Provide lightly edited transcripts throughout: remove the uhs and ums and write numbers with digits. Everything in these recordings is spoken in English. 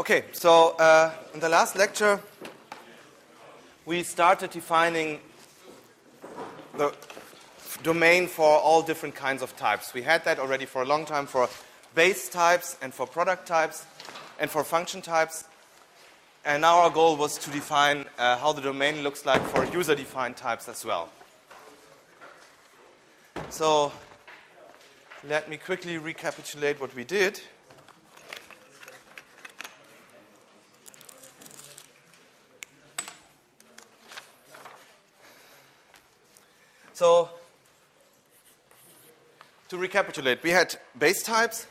Okay, so in the last lecture, we started defining the domain for all different kinds of types. We had that already for a long time for base types and for product types and for function types. And now our goal was to define how the domain looks like for user-defined types as well. So let me quickly recapitulate what we did. So to recapitulate, we had base types,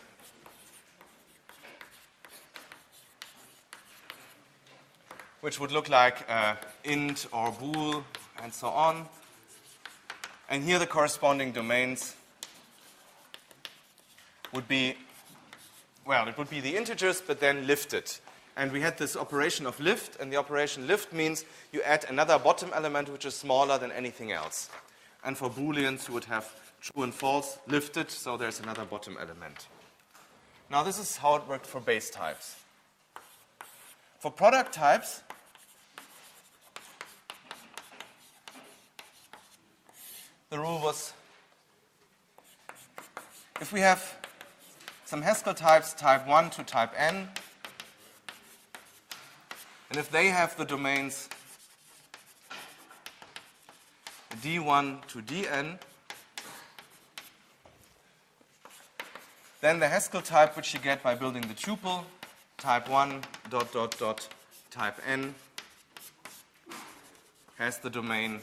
which would look like int or bool and so on. And here the corresponding domains would be, well, it would be the integers, but then lifted. And we had this operation of lift, and the operation lift means you add another bottom element which is smaller than anything else. And for booleans, you would have true and false lifted, so there's another bottom element. Now this is how it worked for base types. For product types, the rule was, if we have some Haskell types, type 1 to type n, and if they have the domains d1 to dn, then the Haskell type, which you get by building the tuple, type 1 dot dot dot type n, has the domain.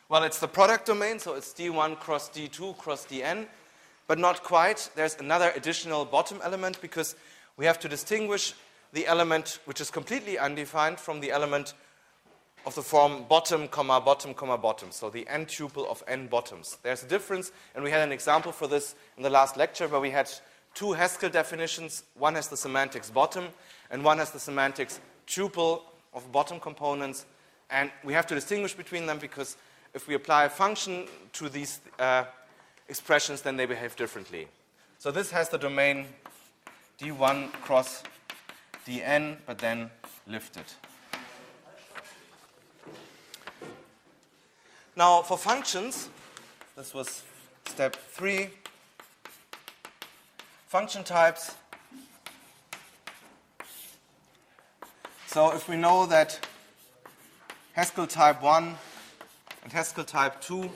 Well, it's the product domain, so it's d1 cross d2 cross dn, but not quite. There's another additional bottom element because we have to distinguish the element which is completely undefined from the element of the form bottom, comma, bottom, comma, bottom. So the n tuple of n bottoms. There's a difference, and we had an example for this in the last lecture where we had two Haskell definitions. One has the semantics bottom, and one has the semantics tuple of bottom components. And we have to distinguish between them because if we apply a function to these expressions, then they behave differently. So this has the domain d1 cross dn, but then lifted. Now, for functions, this was step 3. Function types. So if we know that Haskell type 1 and Haskell type 2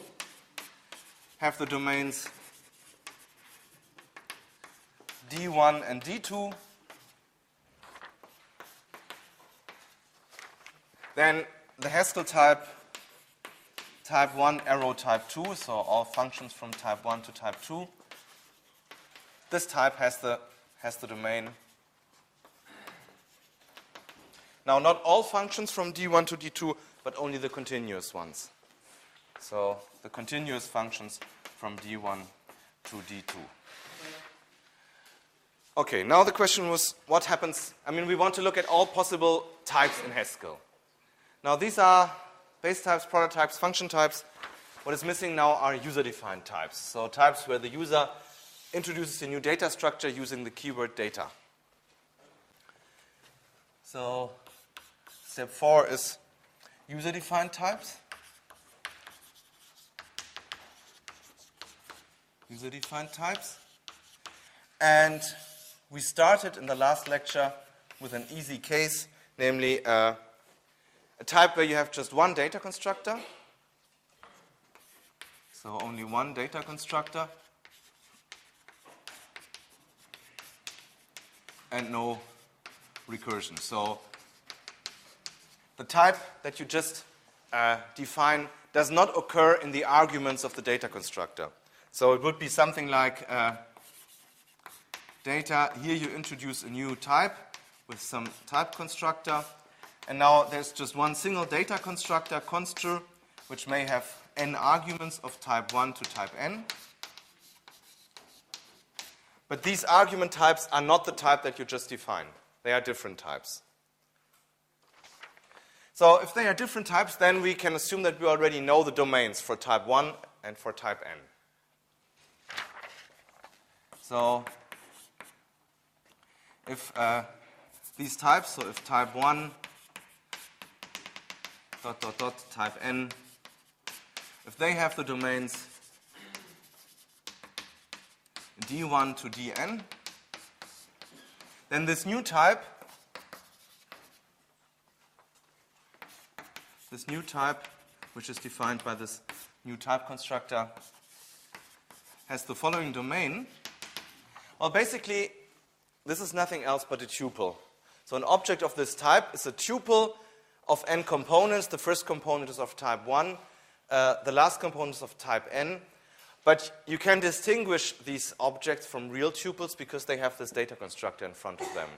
have the domains d1 and d2, then the Haskell type 1 arrow type 2, so all functions from type 1 to type 2. This type has the domain. Now, not all functions from d1 to d2, but only the continuous ones. So the continuous functions from d1 to d2. Okay, now the question was, what happens? I mean, we want to look at all possible types in Haskell. Now, these are base types, product types, function types. What is missing now are user-defined types. So types where the user introduces a new data structure using the keyword data. So step 4 is user-defined types. User-defined types. And we started in the last lecture with an easy case, namely a type where you have just one data constructor. So only one data constructor. And no recursion. So the type that you just define does not occur in the arguments of the data constructor. So it would be something like data. Here you introduce a new type with some type constructor. And now there's just one single data constructor, constru, which may have n arguments of type 1 to type n. But these argument types are not the type that you just defined. They are different types. So if they are different types, then we can assume that we already know the domains for type 1 and for type n. So if these types, so if type 1 dot dot dot type n, if they have the domains d1 to dn, then this new type, which is defined by this new type constructor, has the following domain. Well, basically, this is nothing else but a tuple. So an object of this type is a tuple of n components. The first component is of type 1. The last component is of type n. But you can distinguish these objects from real tuples because they have this data constructor in front of them.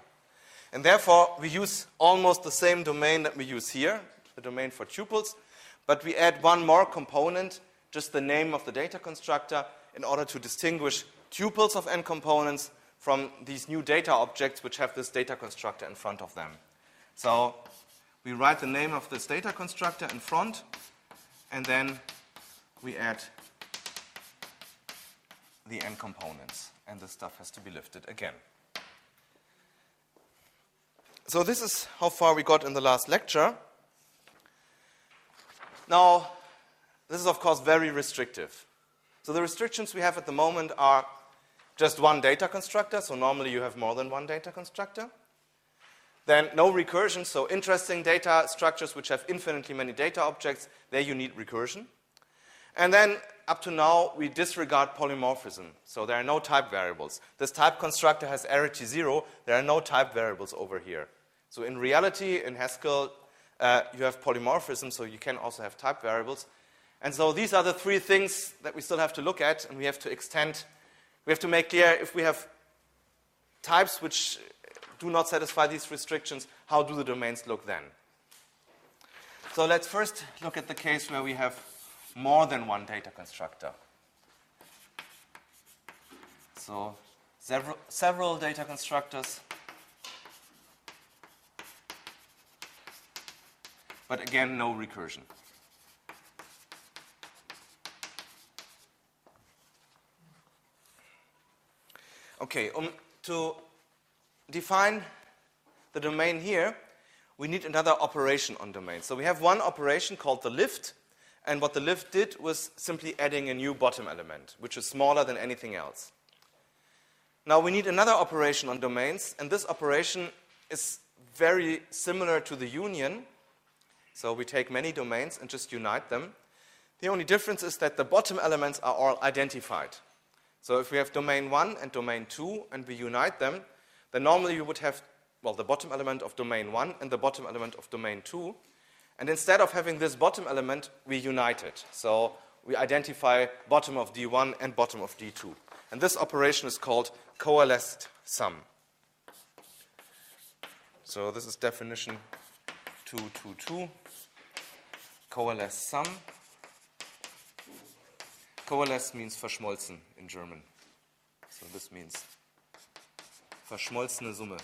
And therefore, we use almost the same domain that we use here, the domain for tuples, but we add one more component, just the name of the data constructor, in order to distinguish tuples of n components from these new data objects which have this data constructor in front of them. So we write the name of this data constructor in front, and then we add the n components, and this stuff has to be lifted again. So this is how far we got in the last lecture. Now, this is of course very restrictive. So the restrictions we have at the moment are just one data constructor, so normally you have more than one data constructor. Then no recursion, so interesting data structures which have infinitely many data objects, there you need recursion. And then up to now we disregard polymorphism, so there are no type variables. This type constructor has arity 0, there are no type variables over here. So in reality, in Haskell, you have polymorphism, so you can also have type variables. And so these are the three things that we still have to look at, and we have to extend. We have to make clear if we have types which do not satisfy these restrictions, how do the domains look then? So let's first look at the case where we have more than one data constructor. So several data constructors. But again, no recursion. Okay, to define the domain here, we need another operation on domain. So we have one operation called the lift, and what the lift did was simply adding a new bottom element, which is smaller than anything else. Now we need another operation on domains, and this operation is very similar to the union. So we take many domains and just unite them. The only difference is that the bottom elements are all identified. So if we have domain 1 and domain 2 and we unite them, then normally you would have, well, the bottom element of domain 1 and the bottom element of domain 2. And instead of having this bottom element, we unite it. So we identify bottom of D1 and bottom of D2. And this operation is called coalesced sum. So this is definition 222, coalesced sum. Coalesced means verschmolzen in German. So this means verschmolzene Summe.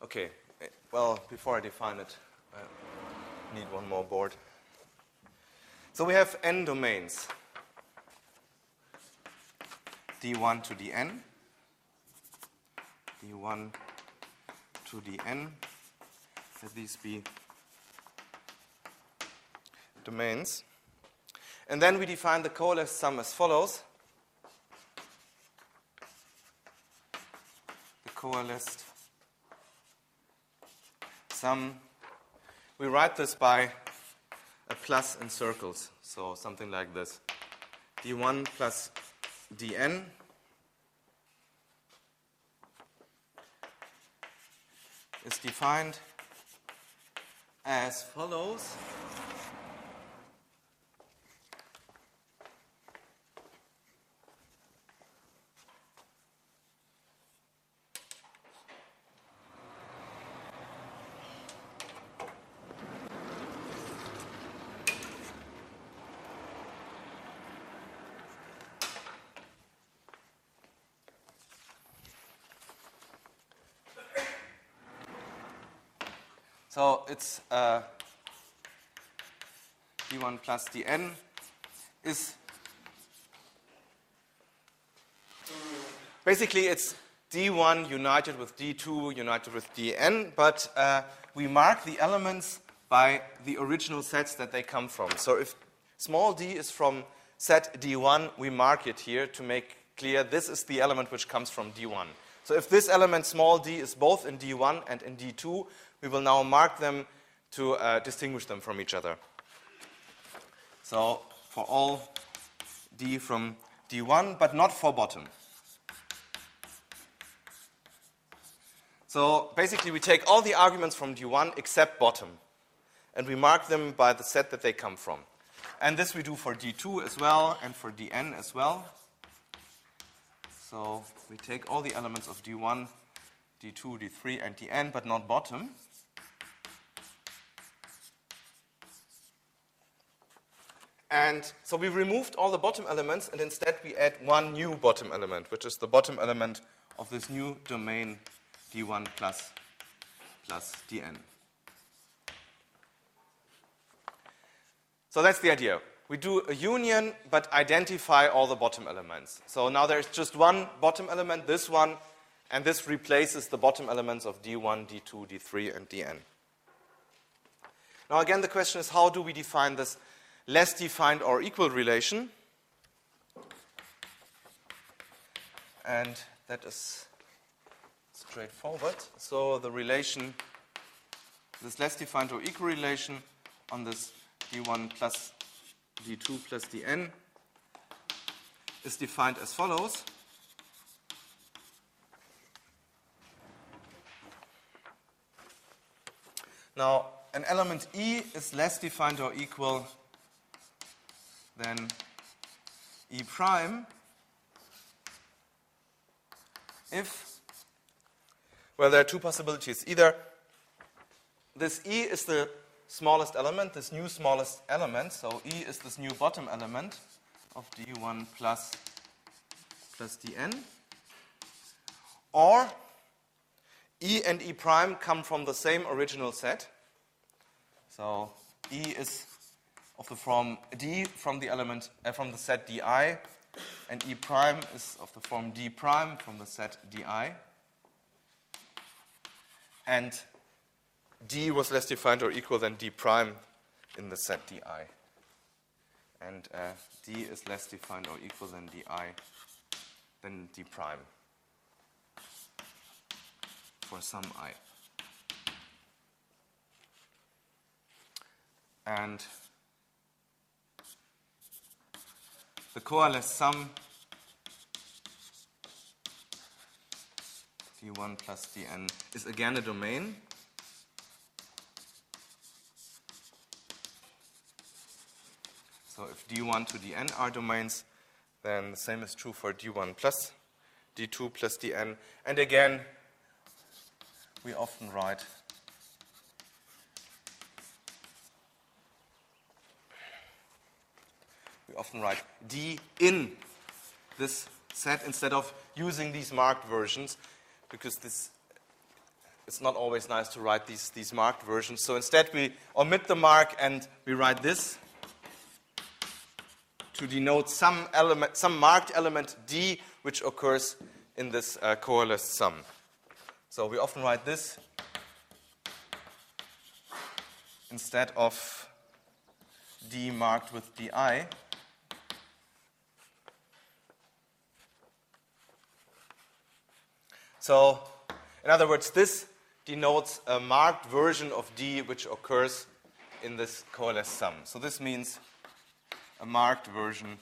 Okay, well, before I define it, I need one more board. So we have n domains, d1 to dn, d1 to dn. Let these be domains. And then we define the coalesced sum as follows. The coalesced sum, we write this by a plus in circles, so something like this. d1 plus dn is defined as follows. So it's d1 plus dn is basically it's D1 united with D2 united with Dn, but we mark the elements by the original sets that they come from. So if small d is from set D1, we mark it here to make clear this is the element which comes from D1. So if this element small d is both in D1 and in D2, we will now mark them to distinguish them from each other. So for all d from D1, but not for bottom. So basically we take all the arguments from D1 except bottom, and we mark them by the set that they come from. And this we do for D2 as well and for Dn as well. So we take all the elements of D1, D2, D3, and Dn, but not bottom. And so we removed all the bottom elements, and instead we add one new bottom element, which is the bottom element of this new domain D1 plus Dn. So that's the idea. We do a union, but identify all the bottom elements. So now there's just one bottom element, this one, and this replaces the bottom elements of D1, D2, D3, and Dn. Now again, the question is, how do we define this less defined or equal relation? And that is straightforward. So the relation, this less defined or equal relation on this D1 plus D2 plus Dn is defined as follows. Now, an element E is less defined or equal than E prime if, well, there are two possibilities. Either this E is the smallest element, this new smallest element, so E is this new bottom element of D1 plus Dn, or E and E prime come from the same original set. So E is of the form D from the element from the set Di, and E prime is of the form D prime from the set Di. And D was less defined or equal than D prime in the set Di. And D is less defined or equal than Di than D prime for some I. And the coalesce sum D1 plus Dn is again a domain. So if D1 to Dn are domains, then the same is true for D1 plus D2 plus Dn. And again, we often write D in this set instead of using these marked versions, because it's not always nice to write these marked versions. So instead we omit the mark and we write this to denote some marked element D which occurs in this coalesced sum. So we often write this instead of D marked with Di. So, in other words, this denotes a marked version of D which occurs in this coalesced sum. So this means a marked version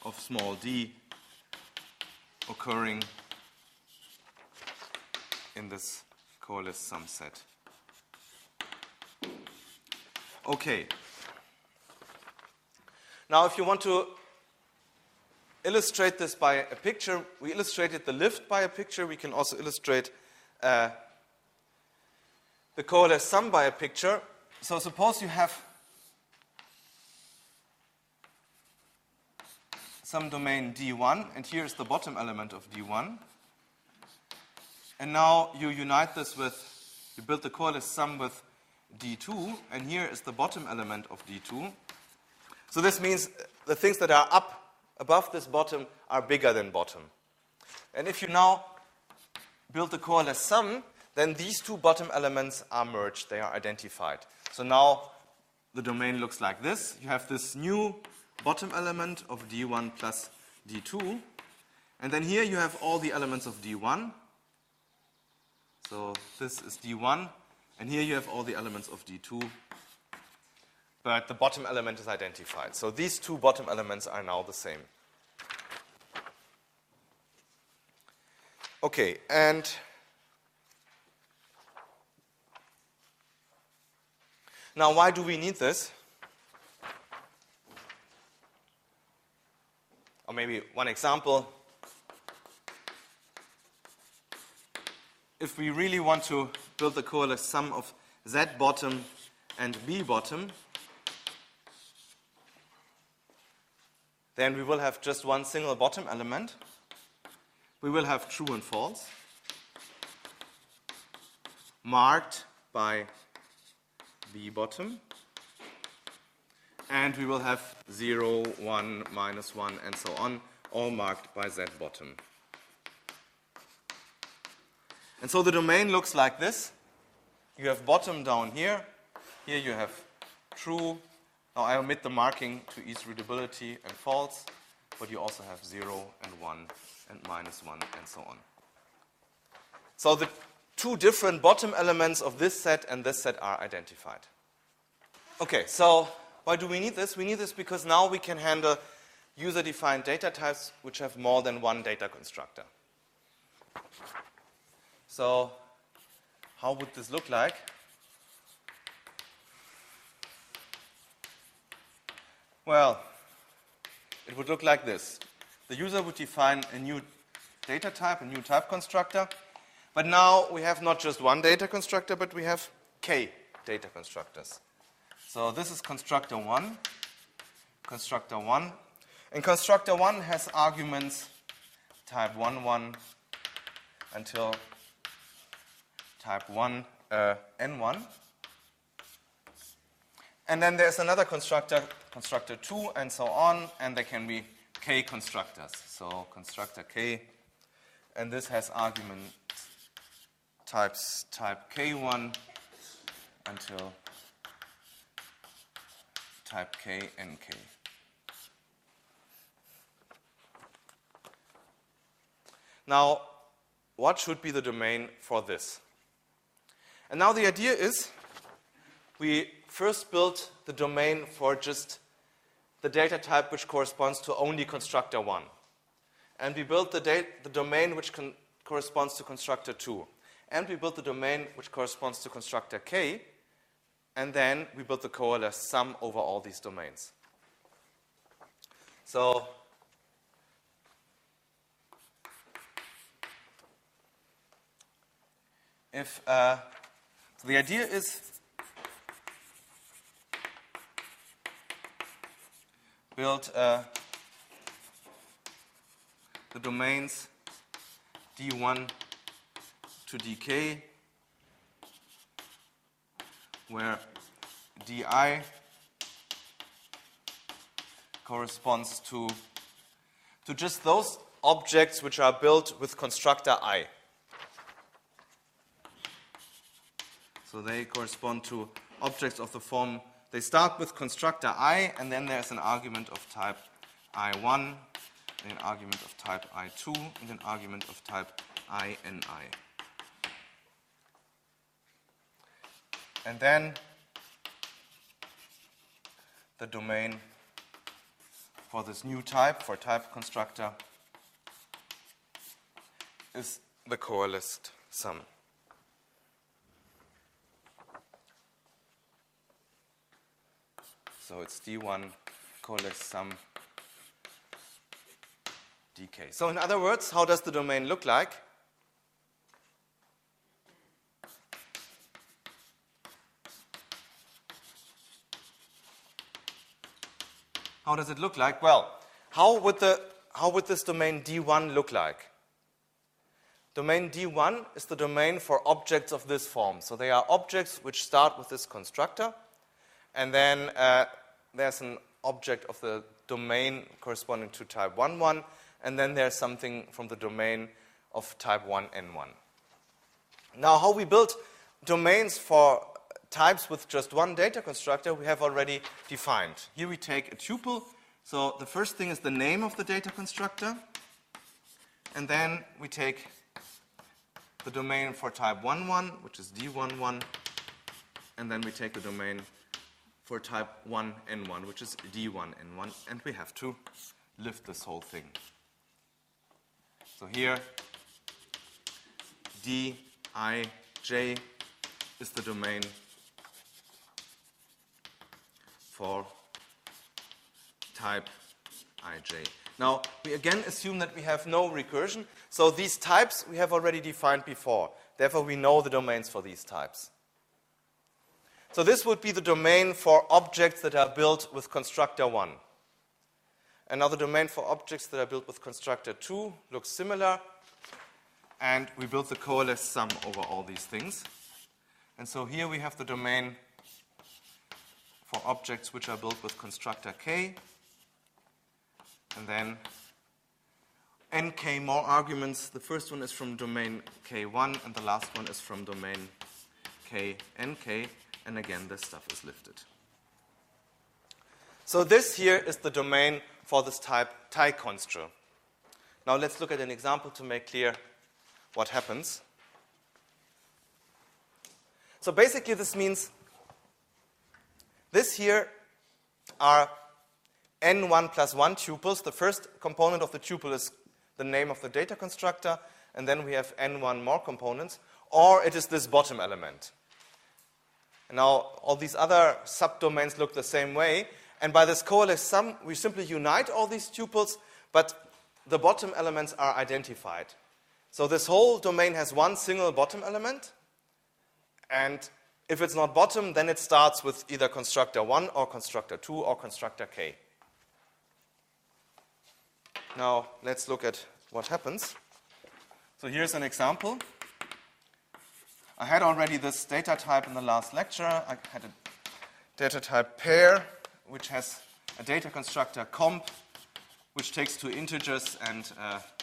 of small d occurring in this coalesced sum set. Okay. Now, if you want to illustrate this by a picture, we illustrated the lift by a picture. We can also illustrate the coalesced sum by a picture. So suppose you have some domain D1, and here is the bottom element of D1. And now you unite this with, you build the coalesced sum with D2, and here is the bottom element of D2. So this means the things that are up above this bottom are bigger than bottom. And if you now build the coalesce sum, then these two bottom elements are merged, they are identified. So now the domain looks like this. You have this new bottom element of D1 plus D2, and then here you have all the elements of D1. So this is D1, and here you have all the elements of D2, but the bottom element is identified. So these two bottom elements are now the same. Okay, and now why do we need this? Or maybe one example. If we really want to build the coalesce sum of Z bottom and B bottom, then we will have just one single bottom element. We will have true and false, marked by B bottom, and we will have 0, 1, -1, and so on, all marked by Z bottom. And so the domain looks like this. You have bottom down here. Here you have true. Now I omit the marking to ease readability and false, but you also have 0 and 1 and -1 and so on. So the two different bottom elements of this set and this set are identified. Okay, so why do we need this? We need this because now we can handle user-defined data types which have more than one data constructor. So how would this look like? Well, it would look like this. The user would define a new data type, a new type constructor. But now we have not just one data constructor, but we have k data constructors. So this is constructor 1, and constructor 1 has arguments type 1, 1 until type 1, n1. And then there's another constructor, constructor 2, and so on, and there can be k constructors. So constructor k, and this has argument types type k1 until type k, nk. Now, what should be the domain for this? And now the idea is we first built the domain for just the data type which corresponds to only constructor 1. And we built the domain which corresponds to constructor 2. And we built the domain which corresponds to constructor k. And then we built the coalesce sum over all these domains. So if the idea is build the domains D1 to dk, where di corresponds to just those objects which are built with constructor I. So they correspond to objects of the form, they start with constructor I, and then there's an argument of type I1, an argument of type I2, and an argument of type INI. And then the domain for this new type, for type constructor, is the coalesced sum. So it's D1 coalesced sum dk. So in other words, how does the domain look like? How does it look like? Well, how would this domain D1 look like? domain D1 is the domain for objects of this form. So they are objects which start with this constructor, and then there's an object of the domain corresponding to type 1, and then there's something from the domain of type 1n1. Now, how we build domains for types with just one data constructor, we have already defined. Here we take a tuple. So the first thing is the name of the data constructor, and then we take the domain for type 1, which is D11, and then we take the domain for type 1n1, which is D1n1, and we have to lift this whole thing. So here, Dij is the domain for type ij. Now, we again assume that we have no recursion, so these types we have already defined before. Therefore, we know the domains for these types. So this would be the domain for objects that are built with constructor 1. And now the domain for objects that are built with constructor 2 looks similar, and we build the coalesced sum over all these things. And so here we have the domain for objects which are built with constructor k, and then nk more arguments. The first one is from domain k1, and the last one is from domain knk, and again this stuff is lifted. So this here is the domain for this type tie-constru. Now let's look at an example to make clear what happens. So basically this means this here are n1 plus 1 tuples. The first component of the tuple is the name of the data constructor, and then we have n1 more components, or it is this bottom element. And now all these other subdomains look the same way, and by this coalesced sum we simply unite all these tuples, but the bottom elements are identified. So this whole domain has one single bottom element, and if it's not bottom, then it starts with either constructor 1 or constructor 2 or constructor k. Now, let's look at what happens. So here's an example. I had already this data type in the last lecture. I had a data type pair, which has a data constructor comp, which takes two integers and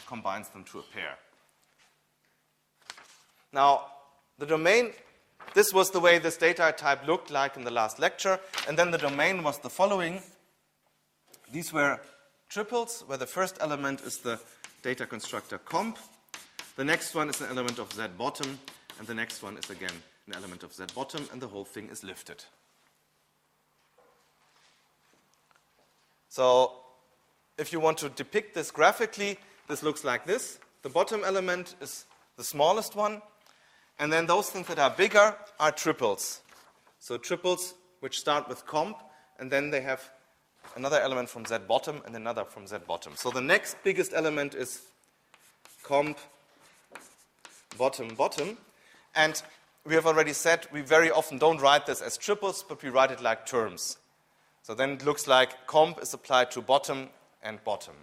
combines them to a pair. Now, the domain, this was the way this data type looked like in the last lecture, and then the domain was the following. These were triples, where the first element is the data constructor comp, the next one is an element of z bottom, and the next one is again an element of z bottom, and the whole thing is lifted. So if you want to depict this graphically, this looks like this. The bottom element is the smallest one, and then those things that are bigger are triples. So triples which start with comp, and then they have another element from z bottom and another from z bottom. So the next biggest element is comp bottom bottom, and we have already said we very often don't write this as triples, but we write it like terms. So then it looks like comp is applied to bottom and bottom.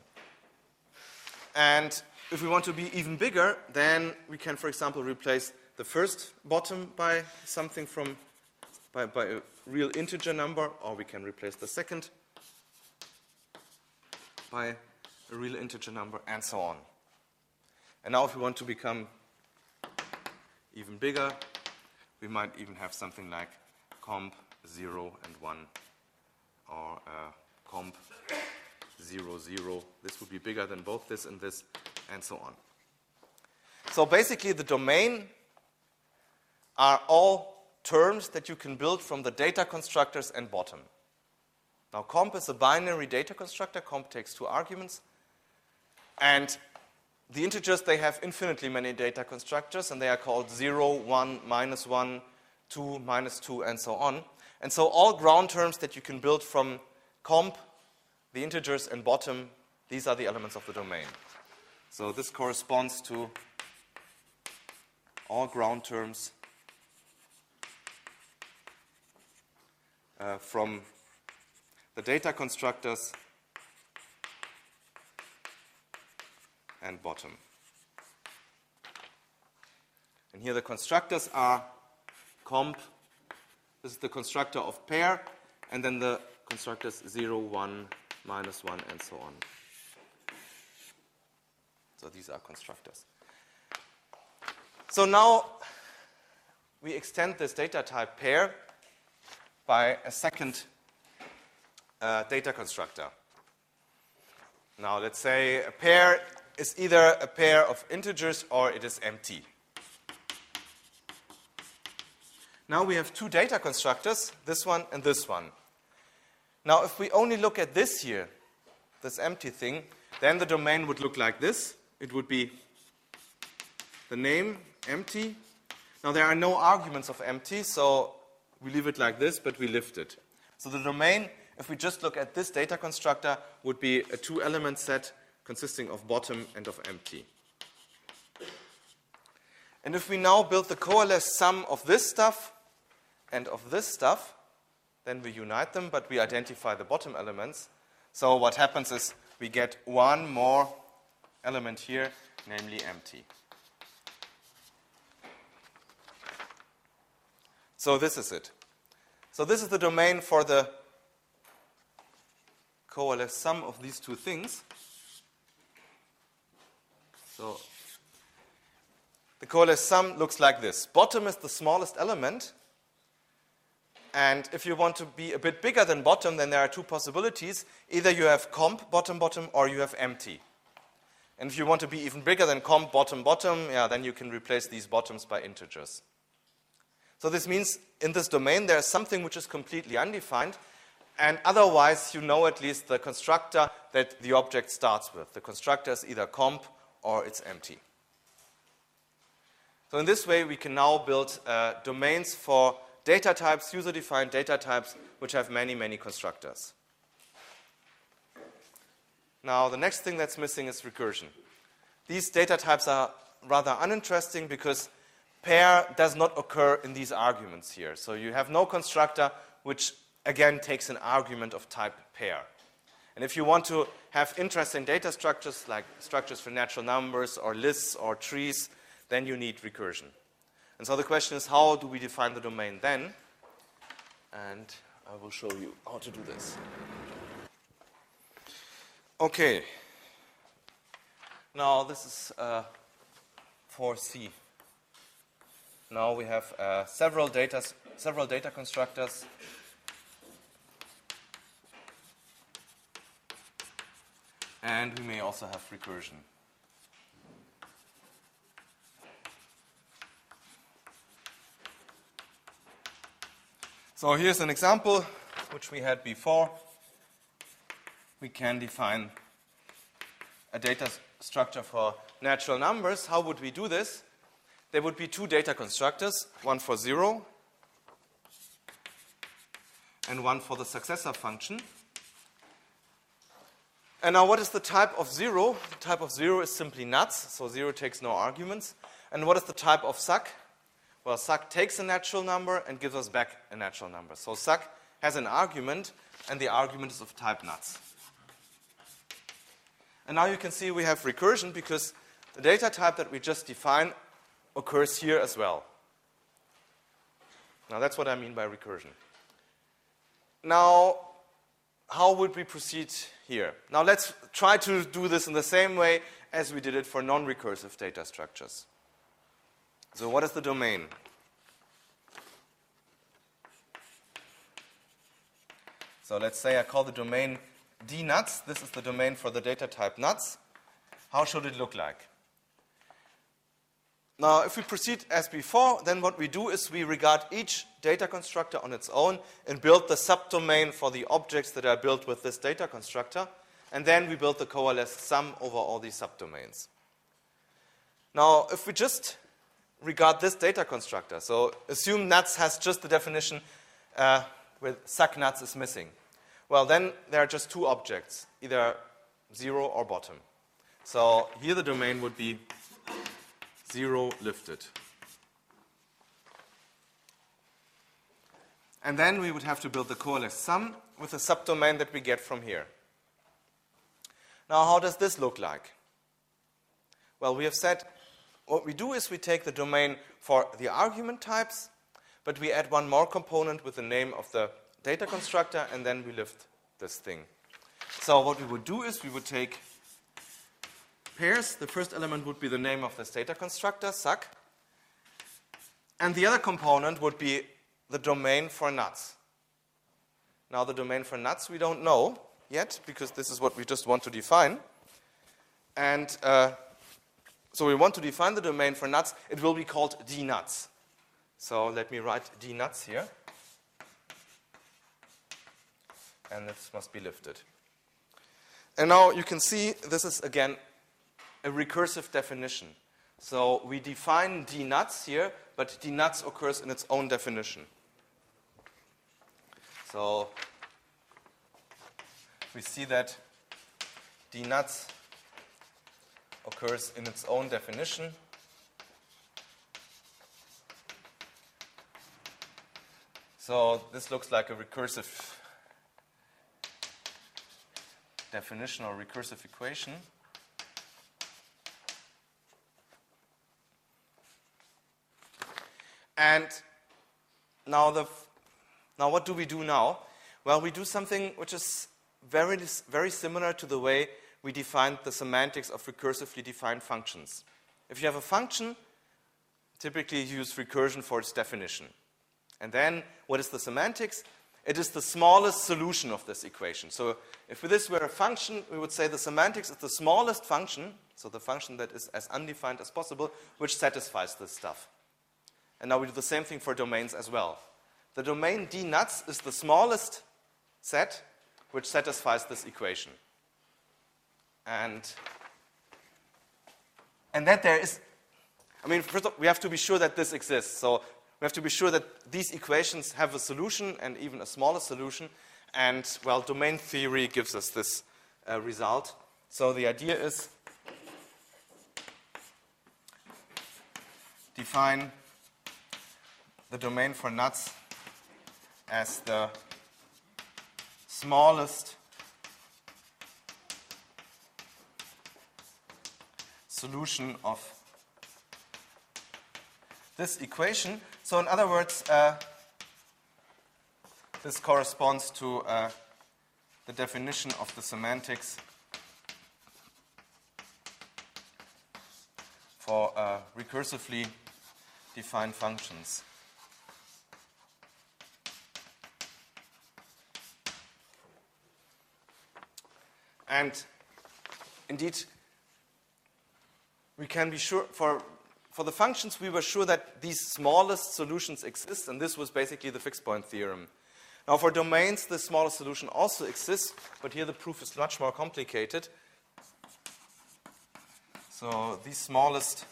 And if we want to be even bigger, then we can, for example, replace the first bottom by something from by a real integer number, or we can replace the second by a real integer number, and so on. And now if we want to become even bigger, we might even have something like comp 0 and 1, or comp 0, 0. This would be bigger than both this and this, and so on. So basically the domain are all terms that you can build from the data constructors and bottom. Now comp is a binary data constructor. Comp takes two arguments. And the integers, they have infinitely many data constructors, and they are called 0, 1, -1, 2, -2, and so on. And so all ground terms that you can build from comp, the integers, and bottom, these are the elements of the domain. So this corresponds to all ground terms from the data constructors and bottom. And here the constructors are comp. This is the constructor of pair, and then the constructors 0, 1, minus 1, and so on. So these are constructors. So now we extend this data type pair by a second data constructor. Now let's say a pair is either a pair of integers or it is empty. Now we have two data constructors, this one and this one. Now if we only look at this here, this empty thing, then the domain would look like this. It would be the name, empty. Now there are no arguments of empty, so we leave it like this, but we lift it. So the domain, if we just look at this data constructor, would be a two-element set consisting of bottom and of empty. And if we now build the coalesced sum of this stuff and of this stuff, then we unite them, but we identify the bottom elements. So what happens is we get one more element here, namely empty. So this is it. So this is the domain for the coalesced sum of these two things. So the coalesced sum looks like this. Bottom is the smallest element. And if you want to be a bit bigger than bottom, then there are two possibilities. Either you have comp, bottom, bottom, or you have empty. And if you want to be even bigger than comp, bottom, bottom, yeah, then you can replace these bottoms by integers. So this means in this domain there is something which is completely undefined, and otherwise you know at least the constructor that the object starts with. The constructor is either comp or it's empty. So in this way we can now build domains for data types, user-defined data types, which have many, many constructors. Now the next thing that's missing is recursion. These data types are rather uninteresting because pair does not occur in these arguments here. So you have no constructor which again takes an argument of type pair. And if you want to have interesting data structures like structures for natural numbers or lists or trees, then you need recursion. And so the question is, how do we define the domain then? And I will show you how to do this. Okay. Now this is for C. Now we have several data constructors. And we may also have recursion. So here's an example which we had before. We can define a data structure for natural numbers. How would we do this? There would be two data constructors, one for 0 and one for the successor function. And now what is the type of 0? The type of 0 is simply nuts, so 0 takes no arguments. And what is the type of suc? Well, suc takes a natural number and gives us back a natural number. So suc has an argument, and the argument is of type nuts. And now you can see we have recursion because the data type that we just defined occurs here as well. Now that's what I mean by recursion. Now, how would we proceed here? Now let's try to do this in the same way as we did it for non-recursive data structures. So what is the domain? So let's say I call the domain dnuts. This is the domain for the data type nuts. How should it look like? Now, if we proceed as before, then what we do is we regard each data constructor on its own and build the subdomain for the objects that are built with this data constructor. And then we build the coalesced sum over all these subdomains. Now, if we just regard this data constructor, so assume nuts has just the definition with suc nuts is missing. Well, then there are just two objects, either 0 or bottom. So here the domain would be 0 lifted. And then we would have to build the coalesced sum with the subdomain that we get from here. Now, how does this look like? Well, we have said what we do is we take the domain for the argument types, but we add one more component with the name of the data constructor, and then we lift this thing. So what we would do is we would take pairs. The first element would be the name of this data constructor, suc. And the other component would be the domain for nuts. Now the domain for nuts we don't know yet, because this is what we just want to define. And so we want to define the domain for nuts. It will be called dnuts. So let me write dnuts here. And this must be lifted. And now you can see this is, again, a recursive definition. So we define dnuts here, but dnuts occurs in its own definition. So we see that dnuts occurs in its own definition. So this looks like a recursive definition or recursive equation. And now what do we do now? Well, we do something which is very, very similar to the way we defined the semantics of recursively defined functions. If you have a function, typically you use recursion for its definition. And then, what is the semantics? It is the smallest solution of this equation. So if this were a function, we would say the semantics is the smallest function, so the function that is as undefined as possible, which satisfies this stuff. And now we do the same thing for domains as well. The domain dnuts is the smallest set which satisfies this equation. And that there is, first of all, we have to be sure that this exists. So we have to be sure that these equations have a solution and even a smaller solution. And, well, domain theory gives us this result. So the idea is define the domain for nuts as the smallest solution of this equation. So in other words, this corresponds to the definition of the semantics for recursively defined functions. And indeed, we can be sure, for the functions, we were sure that these smallest solutions exist, and this was basically the fixed point theorem. Now, for domains, the smallest solution also exists, but here the proof is much more complicated. So this smallest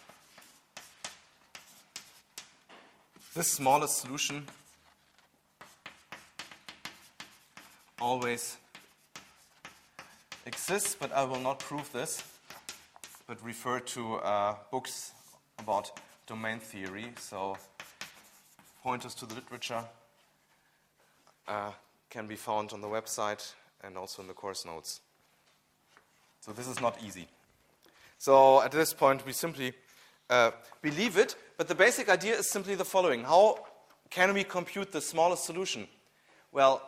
solution always exists, but I will not prove this, but refer to books about domain theory. So pointers to the literature can be found on the website and also in the course notes. So this is not easy. So at this point, we simply believe it, but the basic idea is simply the following. How can we compute the smallest solution? Well,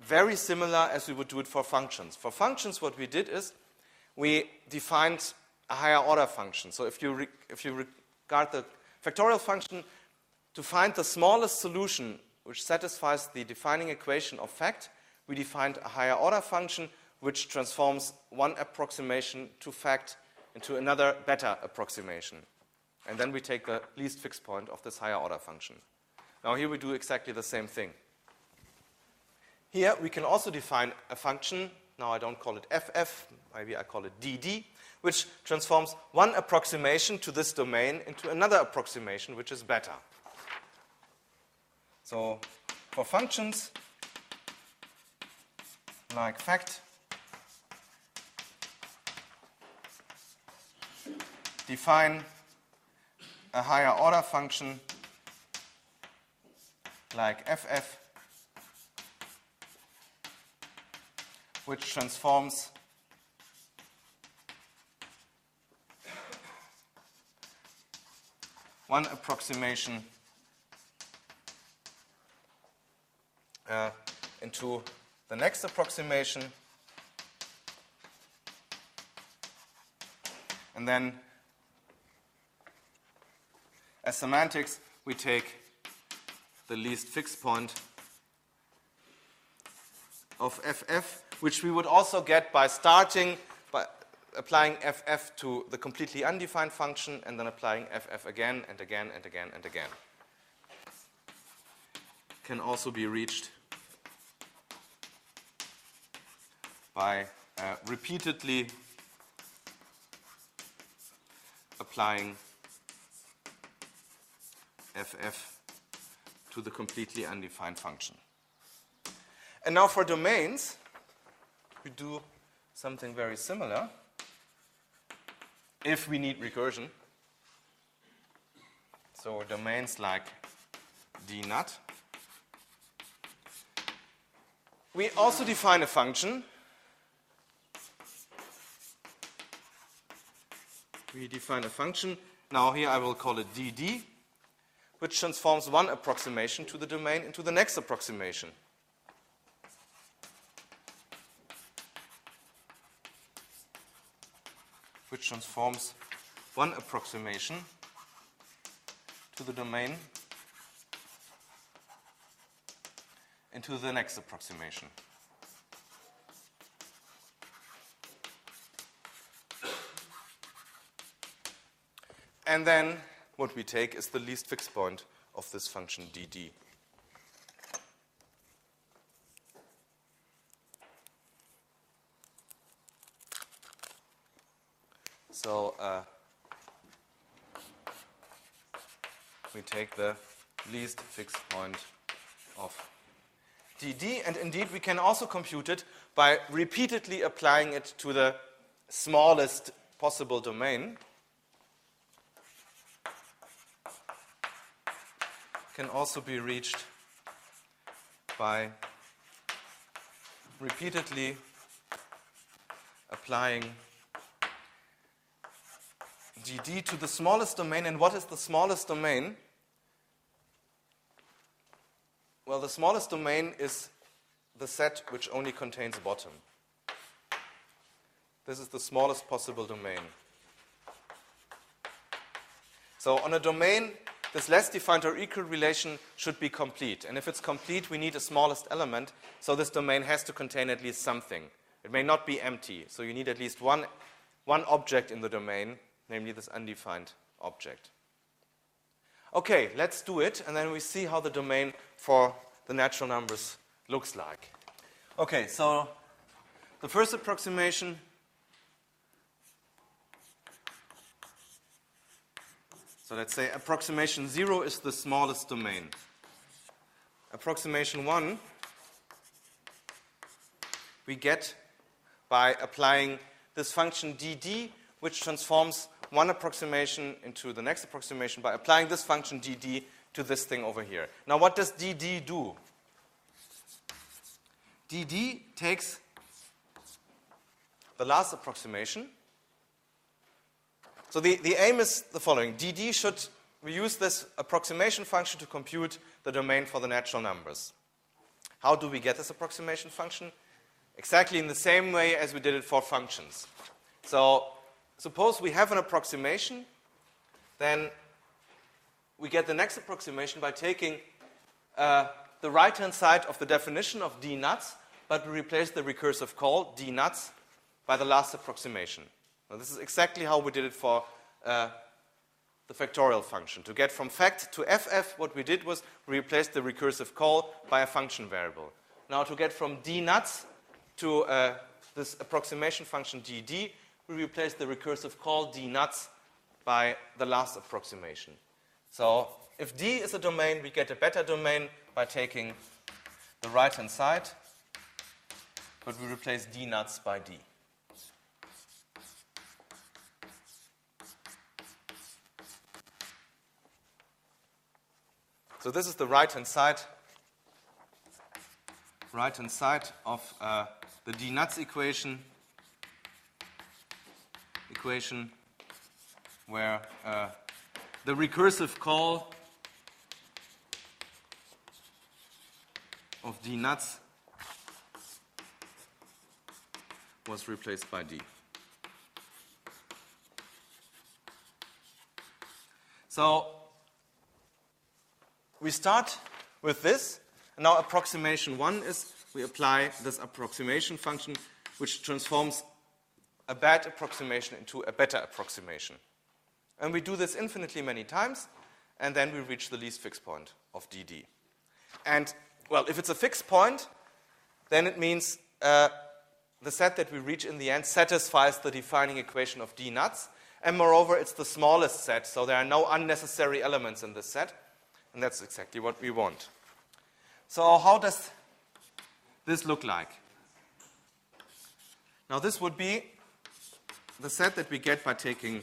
very similar as we would do it for functions. For functions, what we did is we defined a higher order function. So if you regard the factorial function to find the smallest solution which satisfies the defining equation of fact, we defined a higher order function which transforms one approximation to fact into another better approximation. And then we take the least fixed point of this higher order function. Now here we do exactly the same thing. Here we can also define a function, now I don't call it FF, maybe I call it DD, which transforms one approximation to this domain into another approximation which is better. So for functions like fact, define a higher order function like FF, which transforms one approximation into the next approximation. And then, as semantics, we take the least fixed point of ff, which we would also get by starting by applying ff to the completely undefined function and then applying ff again and again and again and again. Can also be reached by repeatedly applying ff to the completely undefined function. And now for domains, we do something very similar. If we need recursion, so domains like dnut, we also define a function. We define a function. Now here I will call it dd, which transforms one approximation to the domain into the next approximation. Which transforms one approximation to the domain into the next approximation. And then what we take is the least fixed point of this function dd. So we take the least fixed point of dd, and indeed we can also compute it by repeatedly applying it to the smallest possible domain. Can also be reached by repeatedly applying dd to the smallest domain. And what is the smallest domain? Well, the smallest domain is the set which only contains bottom. This is the smallest possible domain. So on a domain, this less defined or equal relation should be complete. And if it's complete, we need a smallest element. So this domain has to contain at least something. It may not be empty. So you need at least one object in the domain, namely this undefined object. Okay, let's do it, and then we see how the domain for the natural numbers looks like. Okay, so the first approximation so let's say approximation 0 is the smallest domain. Approximation 1 we get by applying this function dd, which transforms one approximation into the next approximation by applying this function dd to this thing over here. Now what does dd do? dd takes the last approximation. So the aim is the following. We use this approximation function to compute the domain for the natural numbers. How do we get this approximation function? Exactly in the same way as we did it for functions. So suppose we have an approximation, then we get the next approximation by taking the right-hand side of the definition of dnuts, but we replace the recursive call dnuts by the last approximation. Now, this is exactly how we did it for the factorial function. To get from fact to ff, what we did was we replaced the recursive call by a function variable. Now, to get from dnuts to this approximation function dd, we replace the recursive call dnuts by the last approximation. So if D is a domain, we get a better domain by taking the right-hand side, but we replace dnuts by D. So this is the right-hand side of the dnuts equation where the recursive call of D nuts was replaced by D. So we start with this. And now approximation 1 is we apply this approximation function, which transforms a bad approximation into a better approximation. And we do this infinitely many times, and then we reach the least fixed point of dd. And, well, if it's a fixed point, then it means the set that we reach in the end satisfies the defining equation of d nuts. And moreover, it's the smallest set, so there are no unnecessary elements in this set. And that's exactly what we want. So how does this look like? Now this would be the set that we get by taking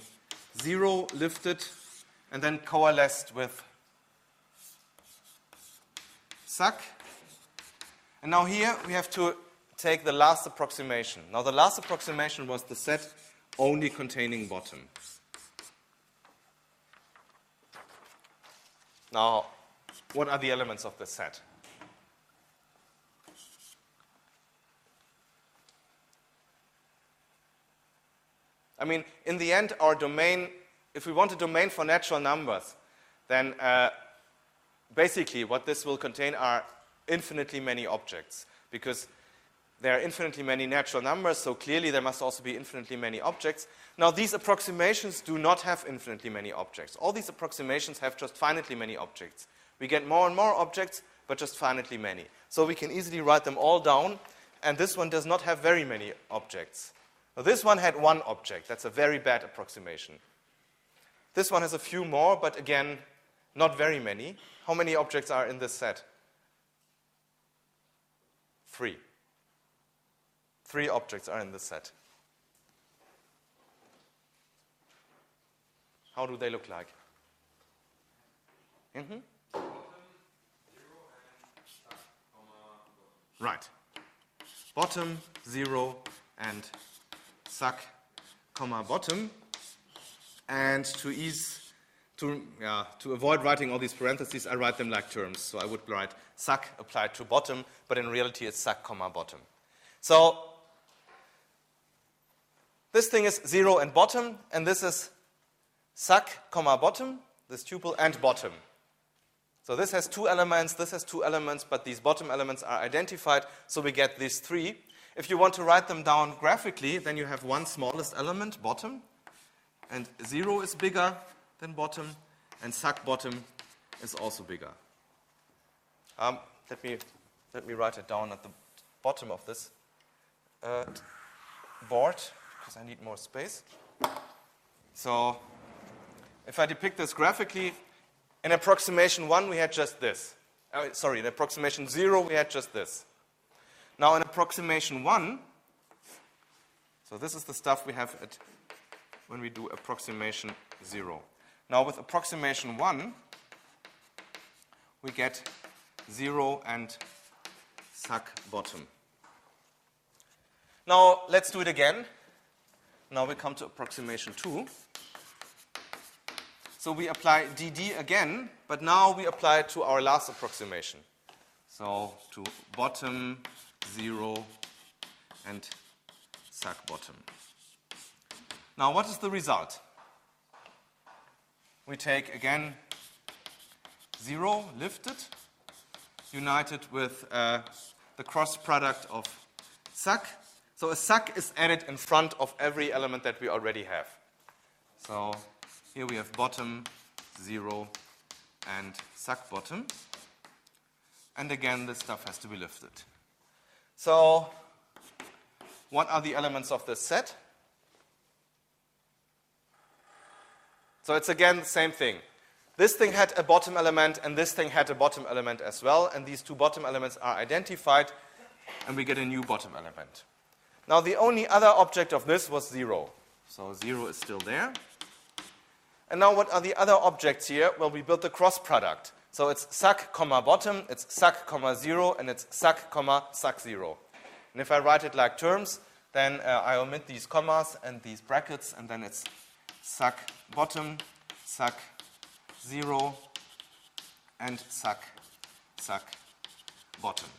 0 lifted and then coalesced with suck. And now here we have to take the last approximation. Now the last approximation was the set only containing bottom. Now, what are the elements of this set? I mean, in the end, our domain, if we want a domain for natural numbers, then basically what this will contain are infinitely many objects, because there are infinitely many natural numbers, so clearly there must also be infinitely many objects. Now, these approximations do not have infinitely many objects. All these approximations have just finitely many objects. We get more and more objects, but just finitely many. So we can easily write them all down, and this one does not have very many objects. Now, this one had one object. That's a very bad approximation. This one has a few more, but again, not very many. How many objects are in this set? 3. 3 objects are in this set. How do they look like? Right. Bottom, 0, and suck, comma, bottom. And to avoid writing all these parentheses, I write them like terms. So I would write suck applied to bottom, but in reality it's suck, comma, bottom. So this thing is 0 and bottom, and this is suck, comma, bottom, this tuple, and bottom. So this has 2 elements, this has 2 elements, but these bottom elements are identified, so we get these 3. If you want to write them down graphically, then you have one smallest element, bottom, and 0 is bigger than bottom, and suck bottom is also bigger. Let me write it down at the bottom of this board, because I need more space. So if I depict this graphically, in approximation 1 we had just this. In approximation 0 we had just this. Now in approximation 1, so this is the stuff we have when we do approximation 0. Now with approximation 1, we get 0 and suck bottom. Now let's do it again. Now we come to approximation 2. So we apply dd again, but now we apply it to our last approximation. So to bottom, 0, and suck bottom. Now what is the result? We take again 0 lifted, united with the cross product of suck. So a suck is added in front of every element that we already have. So here we have bottom, 0, and suck bottom. And again, this stuff has to be lifted. So what are the elements of this set? So it's again the same thing. This thing had a bottom element, and this thing had a bottom element as well, and these 2 bottom elements are identified, and we get a new bottom element. Now the only other object of this was 0. So 0 is still there. And now what are the other objects here? Well, we built the cross product. So it's suck, comma, bottom, it's suck, comma, 0, and it's suck, comma, suck, 0. And if I write it like terms, then I omit these commas and these brackets, and then it's suck, bottom, suck, 0, and suck, bottom.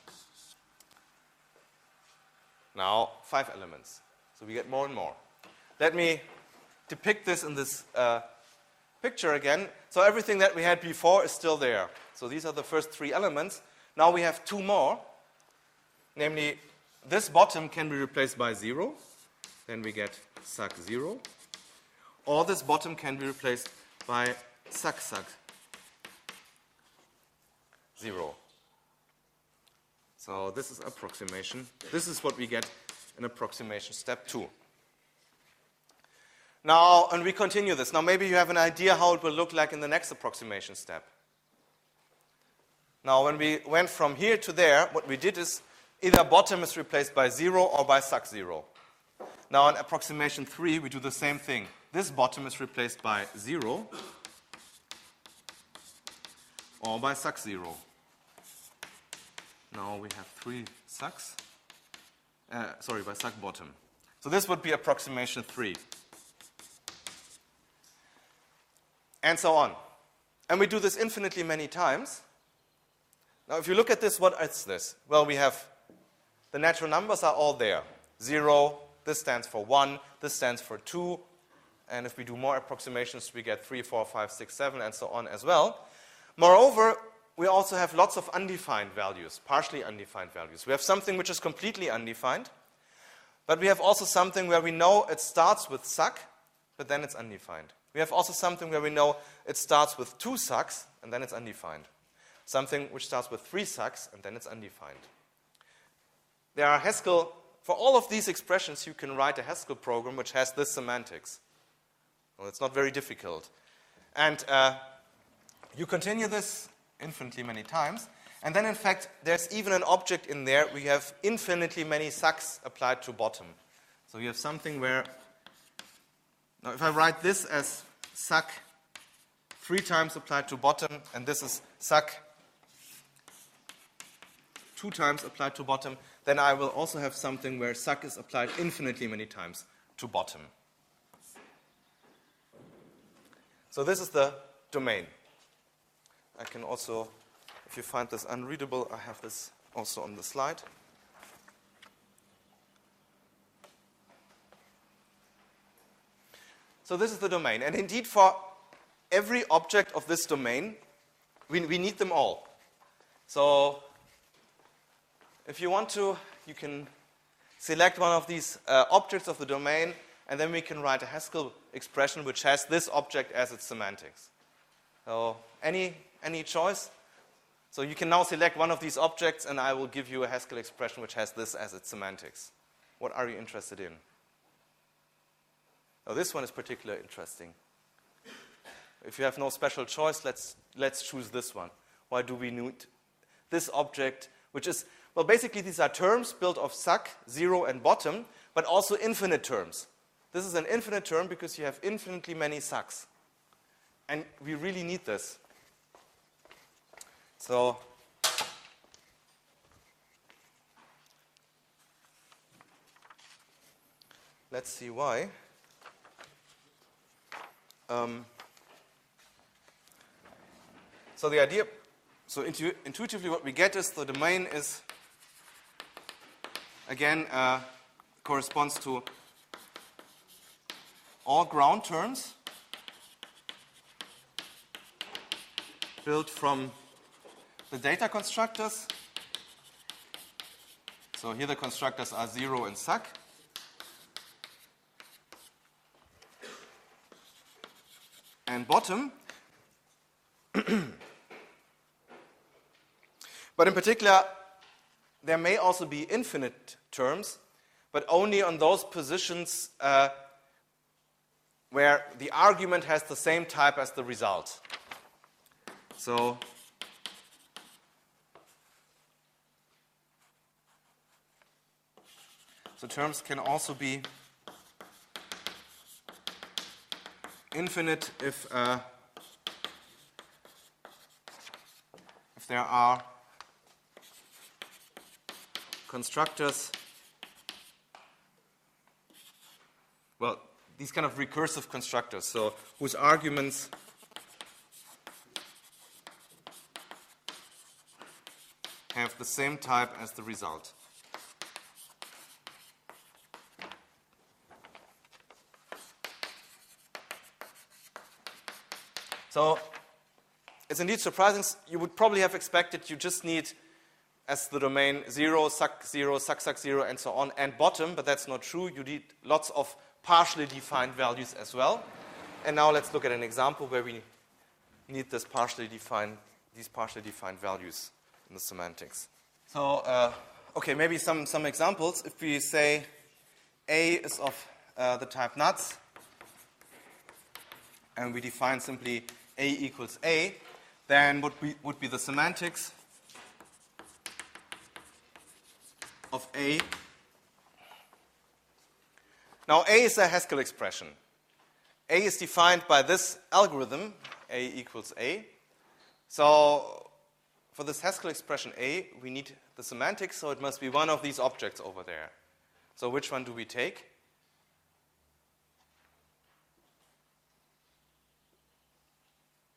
Now 5 elements. So we get more and more. Let me depict this in this picture again. So everything that we had before is still there. So these are the first 3 elements. Now we have 2 more. Namely, this bottom can be replaced by 0. Then we get suck 0. Or this bottom can be replaced by suck 0. So this is approximation. This is what we get in approximation step 2. Now, and we continue this. Now maybe you have an idea how it will look like in the next approximation step. Now when we went from here to there, what we did is either bottom is replaced by 0 or by suck 0. Now in approximation 3, we do the same thing. This bottom is replaced by 0 or by suck 0. Now we have 3 sucks. By suck bottom. So this would be approximation 3. And so on. And we do this infinitely many times. Now if you look at this, what is this? Well, we have the natural numbers are all there. 0, this stands for 1, this stands for 2. And if we do more approximations, we get 3, 4, 5, 6, 7, and so on as well. Moreover, we also have lots of undefined values, partially undefined values. We have something which is completely undefined, but we have also something where we know it starts with suck, but then it's undefined. We have also something where we know it starts with 2 sucks, and then it's undefined. Something which starts with 3 sucks, and then it's undefined. There are Haskell, for all of these expressions, you can write a Haskell program which has this semantics. Well, it's not very difficult. And you continue this infinitely many times. And then, in fact, there's even an object in there. We have infinitely many sucks applied to bottom. So you have something where, now if I write this as suck 3 times applied to bottom, and this is suck 2 times applied to bottom, then I will also have something where suck is applied infinitely many times to bottom. So this is the domain. I can also, if you find this unreadable, I have this also on the slide. So this is the domain. And indeed, for every object of this domain, we need them all. So if you want to, you can select one of these objects of the domain, and then we can write a Haskell expression which has this object as its semantics. So any choice? So you can now select one of these objects, and I will give you a Haskell expression which has this as its semantics. What are you interested in? Now this one is particularly interesting. If you have no special choice, let's choose this one. Why do we need this object, which is, well, basically these are terms built of suck, 0, and bottom, but also infinite terms. This is an infinite term because you have infinitely many sucks. And we really need this. So let's see why. So the idea, so intuitively what we get is the domain is, again, corresponds to all ground terms built from the data constructors. So here the constructors are 0 and suck. And bottom. But in particular, there may also be infinite terms, but only on those positions where the argument has the same type as the result. So terms can also be infinite if there are constructors, well, these kind of recursive constructors, so whose arguments have the same type as the result. So it's indeed surprising. You would probably have expected you just need as the domain 0, suck 0, suck 0, and so on, and bottom, but that's not true. You need lots of partially defined values as well. And now let's look at an example where we need these partially defined values in the semantics. So, okay, maybe some examples. If we say A is of the type nuts, and we define simply A equals A, then what would be the semantics of A? Now, A is a Haskell expression. A is defined by this algorithm, A equals A. So for this Haskell expression A, we need the semantics, so it must be one of these objects over there. So which one do we take?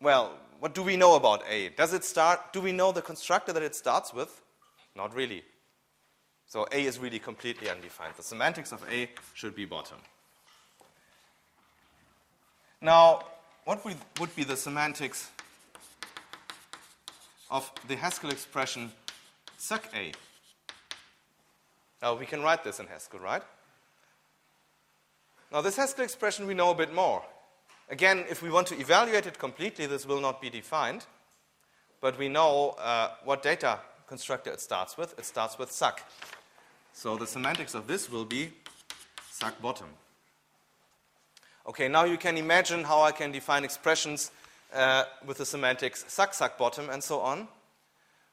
Well, what do we know about A? Do we know the constructor that it starts with? Not really. So A is really completely undefined. The semantics of A should be bottom. Now, what would be the semantics of the Haskell expression suck A? Now, we can write this in Haskell, right? Now, this Haskell expression we know a bit more. Again, if we want to evaluate it completely, this will not be defined. But we know what data constructor it starts with. It starts with suck. So the semantics of this will be suck bottom. Okay, now you can imagine how I can define expressions with the semantics suck bottom, and so on.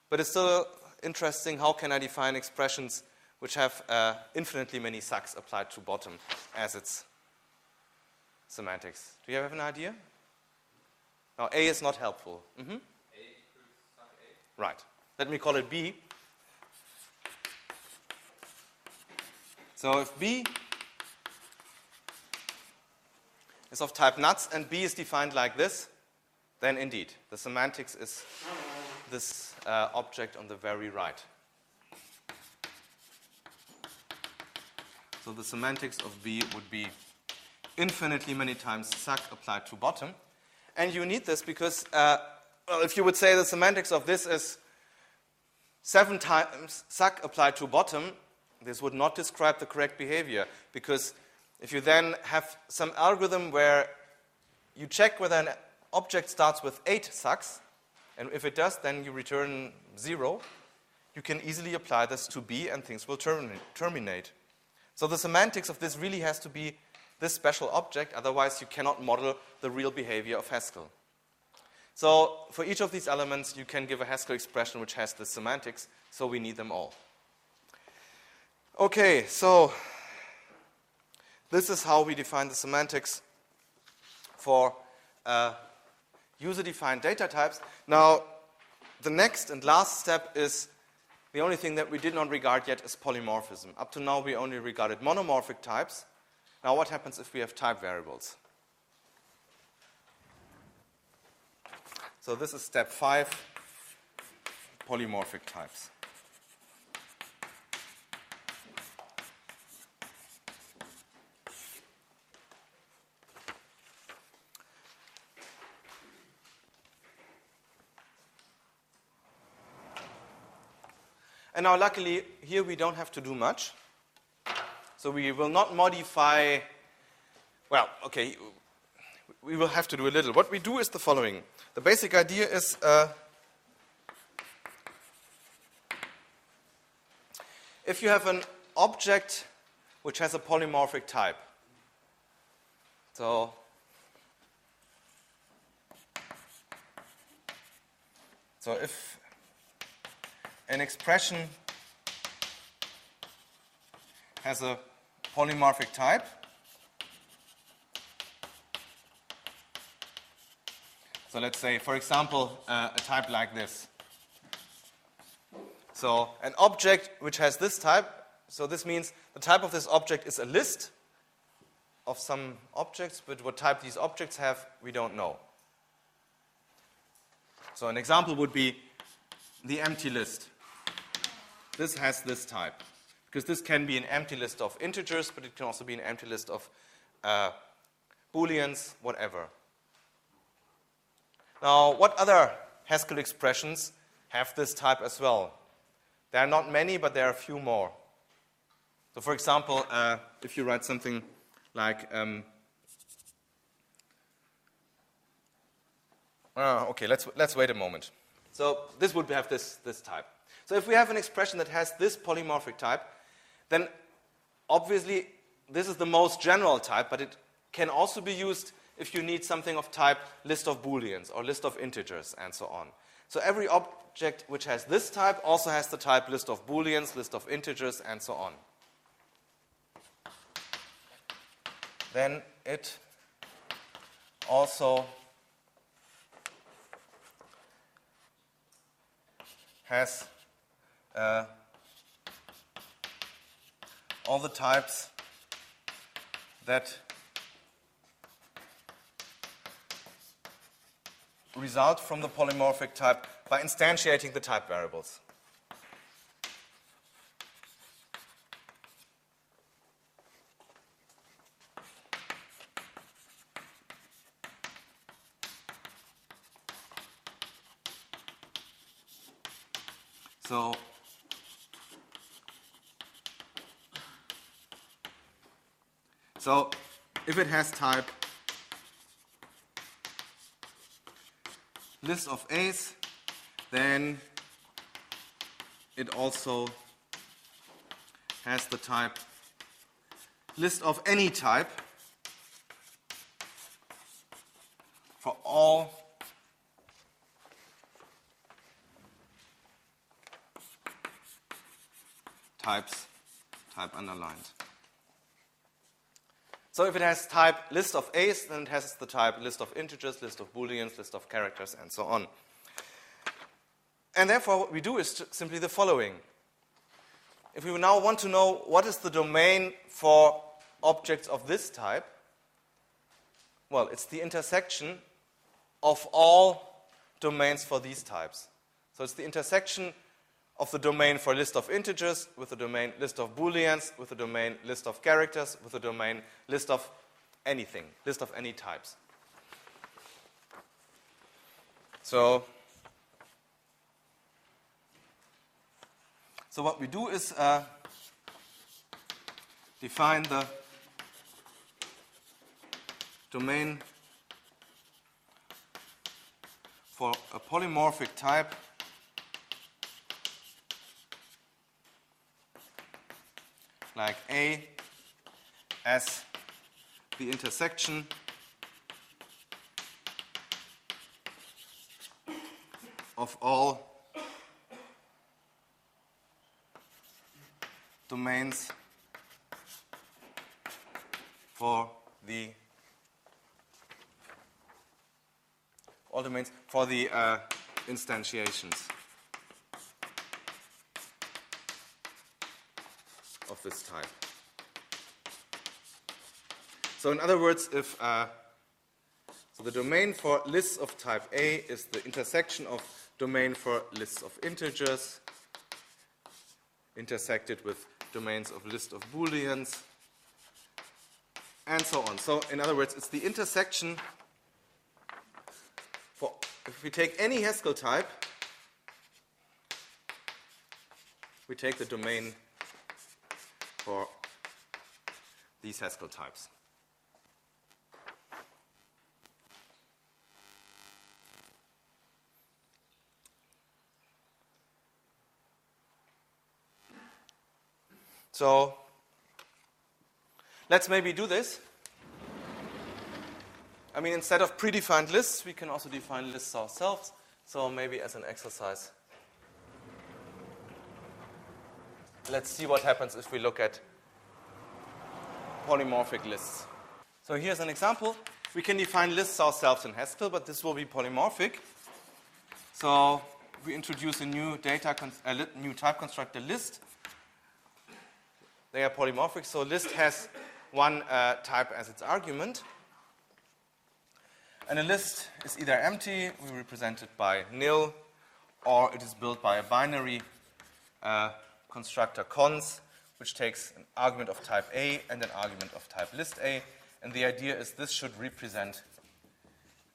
But it's still interesting, how can I define expressions which have infinitely many sucks applied to bottom as its semantics? Do you have an idea? Now, A is not helpful. Mm-hmm. A equals suck A. Right. Let me call it B. So if B is of type nuts and B is defined like this, then indeed, the semantics is this object on the very right. So the semantics of B would be infinitely many times suck applied to bottom. And you need this because, well, if you would say the semantics of this is 7 times suck applied to bottom, this would not describe the correct behavior, because if you then have some algorithm where you check whether an object starts with 8 sucks, and if it does, then you return 0, you can easily apply this to B and things will terminate. So the semantics of this really has to be this special object, otherwise you cannot model the real behavior of Haskell. So for each of these elements, you can give a Haskell expression which has the semantics, so we need them all. Okay, so this is how we define the semantics for user-defined data types. Now, the next and last step is the only thing that we did not regard yet is polymorphism. Up to now, we only regarded monomorphic types. Now, what happens if we have type variables? So this is step 5, polymorphic types. And now, luckily, here we don't have to do much. So we will not modify, well, okay, we will have to do a little. What we do is the following. The basic idea is if you have an object which has a polymorphic type, so if an expression has a polymorphic type, so let's say, for example, a type like this. So an object which has this type, so this means the type of this object is a list of some objects, but what type these objects have, we don't know. So an example would be the empty list. this has this type. Because this can be an empty list of integers, but it can also be an empty list of Booleans, whatever. Now, what other Haskell expressions have this type as well? There are not many, but there are a few more. So, for example, if you write something like, okay, let's wait a moment. So this would have this type. So if we have an expression that has this polymorphic type, then obviously this is the most general type, but it can also be used if you need something of type list of Booleans or list of integers and so on. So every object which has this type also has the type list of Booleans, list of integers, and so on. Then it also has all the types that result from the polymorphic type by instantiating the type variables. So if it has type list of A's, then it also has the type list of any type for all types, type underlined. So if it has type list of A's, then it has the type list of integers, list of Booleans, list of characters, and so on. And therefore, what we do is simply the following. If we now want to know what is the domain for objects of this type, well, it's the intersection of all domains for these types. So it's the intersection of the domain for list of integers with the domain list of Booleans, with the domain list of characters, with the domain list of anything, list of any types. So what we do is define the domain for a polymorphic type like A as the intersection of all domains for the instantiations of this type. So in other words, if so the domain for lists of type A is the intersection of domain for lists of integers intersected with domains of list of Booleans, and so on. So in other words, it's the intersection for, if we take any Haskell type, we take the domain for these Haskell types. So let's maybe do this. I mean, instead of predefined lists, we can also define lists ourselves. So maybe as an exercise, let's see what happens if we look at polymorphic lists. So here's an example. We can define lists ourselves in Haskell, but this will be polymorphic. So we introduce a new new type constructor list. They are polymorphic, so list has one type as its argument. And a list is either empty, we represent it by nil, or it is built by a binary constructor cons, which takes an argument of type A and an argument of type list A. And the idea is this should represent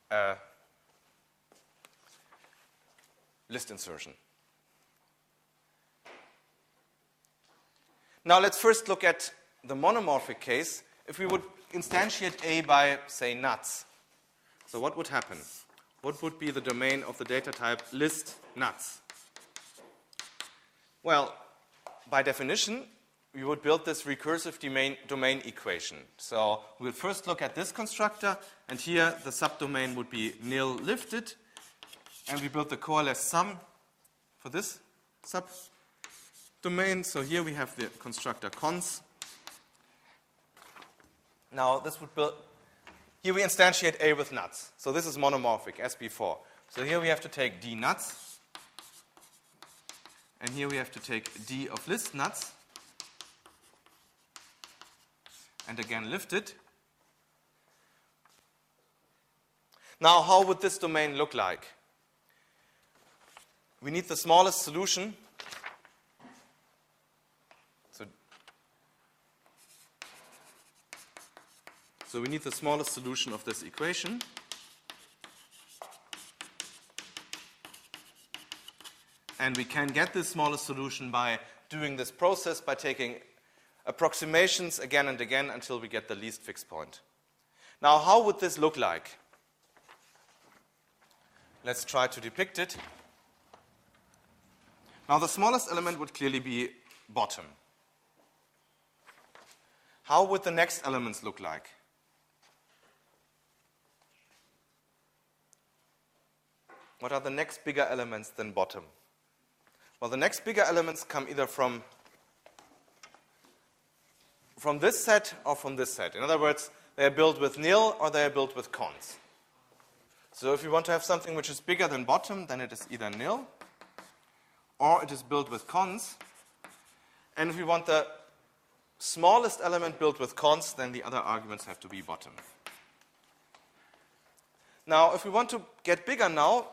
a list insertion. Now let's first look at the monomorphic case. If we would instantiate A by, say, nuts, so what would happen? What would be the domain of the data type list nuts? Well, by definition, we would build this recursive domain equation. So we'll first look at this constructor, and here the subdomain would be nil lifted, and we build the coalesce sum for this subdomain. So here we have the constructor cons. Now this would build, here we instantiate A with nuts. So this is monomorphic as before. So here we have to take D nuts, and here we have to take D of list nuts, and again lifted. Now how would this domain look like? We need the smallest solution. So we need the smallest solution of this equation. And we can get this smallest solution by doing this process, by taking approximations again and again until we get the least fixed point. Now, how would this look like? Let's try to depict it. Now, the smallest element would clearly be bottom. How would the next elements look like? What are the next bigger elements than bottom? Well, the next bigger elements come either from this set or from this set. In other words, they are built with nil or they are built with cons. So if you want to have something which is bigger than bottom, then it is either nil or it is built with cons. And if we want the smallest element built with cons, then the other arguments have to be bottom. Now, if we want to get bigger now,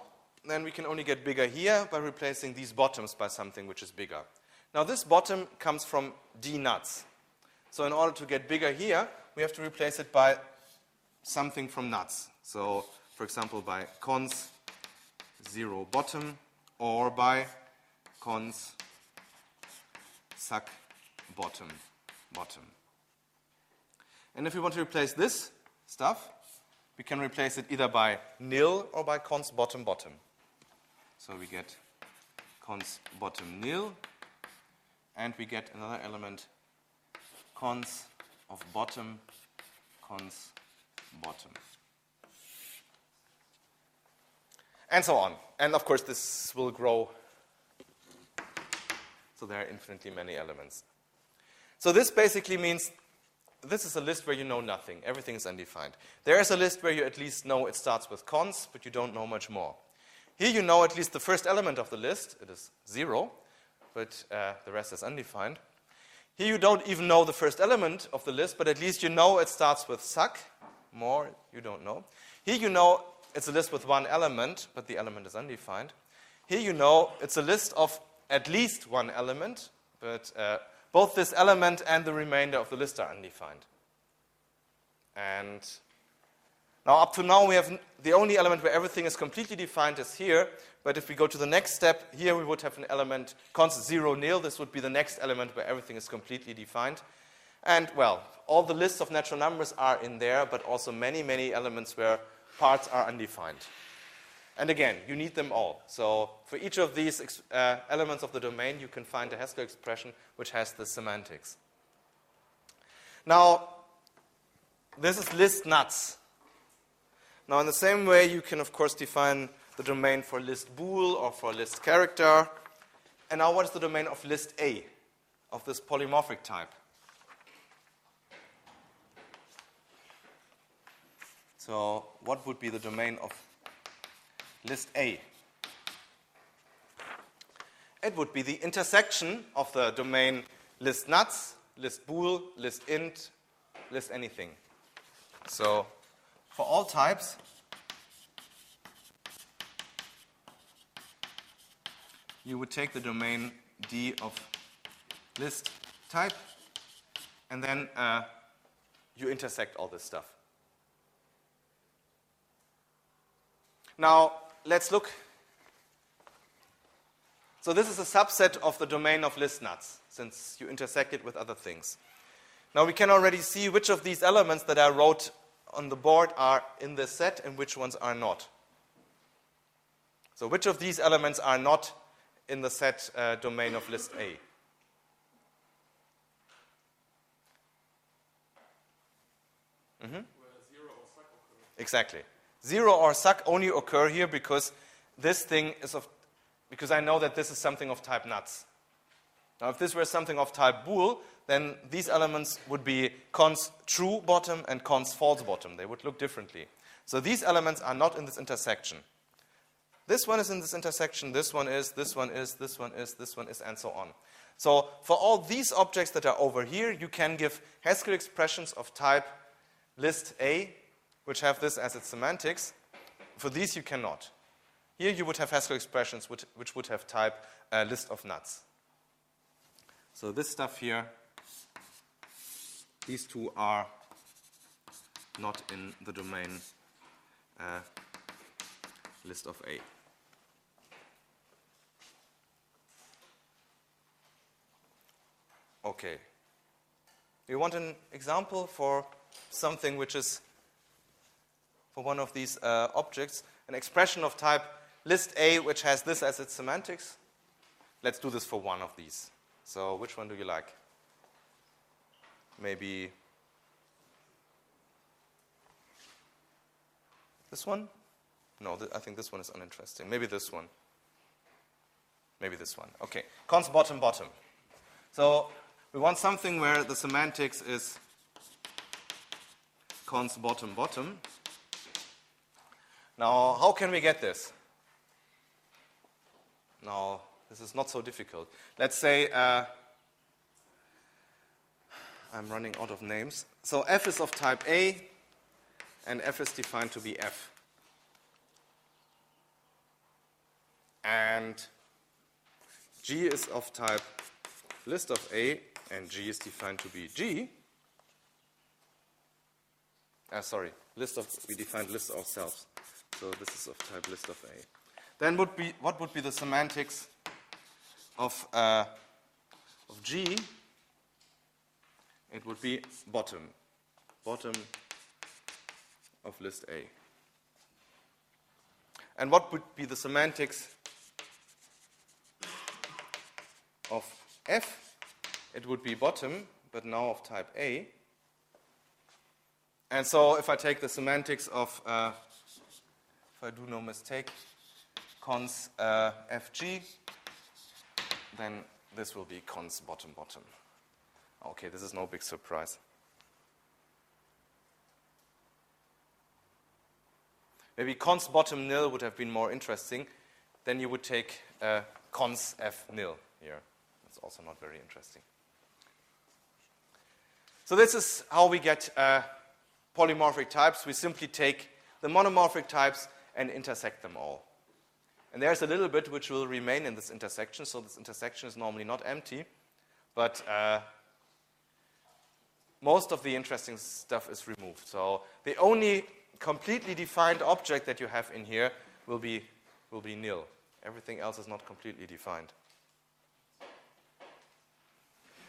then we can only get bigger here by replacing these bottoms by something which is bigger. Now, this bottom comes from D nuts. So in order to get bigger here, we have to replace it by something from nuts. So, for example, by cons 0 bottom or by cons suck bottom. And if we want to replace this stuff, we can replace it either by nil or by cons bottom. So we get cons bottom nil, and we get another element cons of bottom, cons bottom. And so on. And of course this will grow. So there are infinitely many elements. So this basically means this is a list where you know nothing. Everything is undefined. There is a list where you at least know it starts with cons, but you don't know much more. Here you know at least the first element of the list. It is 0, but the rest is undefined. Here you don't even know the first element of the list, but at least you know it starts with suck. More you don't know. Here you know it's a list with one element, but the element is undefined. Here you know it's a list of at least one element, but both this element and the remainder of the list are undefined. And now up to now we have the only element where everything is completely defined is here, but if we go to the next step, here we would have an element cons 0 nil. This would be the next element where everything is completely defined. And well, all the lists of natural numbers are in there, but also many elements where parts are undefined. And again, you need them all. So for each of these elements of the domain, you can find a Haskell expression which has the semantics. Now, this is list nuts. Now, in the same way, you can, of course, define the domain for list bool or for list character. And now, what is the domain of list A, of this polymorphic type? So what would be the domain of list A? It would be the intersection of the domain list nuts, list bool, list int, list anything. So for all types, you would take the domain D of list type, and then you intersect all this stuff. Now, let's look. So this is a subset of the domain of list nuts, since you intersect it with other things. Now we can already see which of these elements that I wrote on the board are in this set and which ones are not. So which of these elements are not in the set domain of list A? Mm-hmm. Where 0 or suck occur. Exactly. 0 or suck only occur here because this thing is because I know that this is something of type nuts. Now if this were something of type bool, then these elements would be cons true bottom and cons false bottom. They would look differently. So these elements are not in this intersection. This one is in this intersection, this one is, this one is, this one is, this one is, and so on. So for all these objects that are over here, you can give Haskell expressions of type list A, which have this as its semantics. For these, you cannot. Here you would have Haskell expressions which would have type list of nuts. So this stuff here, these two are not in the domain list of A. Okay. You want an example for something which is for one of these objects, an expression of type list A which has this as its semantics? Let's do this for one of these. So which one do you like? Maybe this one? No, I think this one is uninteresting. Maybe this one. Maybe this one. Okay. Cons bottom bottom. So we want something where the semantics is cons bottom bottom. Now, how can we get this? Now, this is not so difficult. Let's say I'm running out of names. So f is of type A, and f is defined to be f. And G is of type list of A, and G is defined to be G. We defined list ourselves. So this is of type list of A. Then what would be the semantics of G? It would be bottom of list A. And what would be the semantics of F? It would be bottom, but now of type A. And so if I take the semantics of, if I do no mistake, cons FG, then this will be cons bottom bottom. Okay, this is no big surprise. Maybe cons bottom nil would have been more interesting. Then you would take cons F nil here. That's also not very interesting. So this is how we get polymorphic types. We simply take the monomorphic types and intersect them all. And there's a little bit which will remain in this intersection. So this intersection is normally not empty. But most of the interesting stuff is removed. So the only completely defined object that you have in here will be nil. Everything else is not completely defined.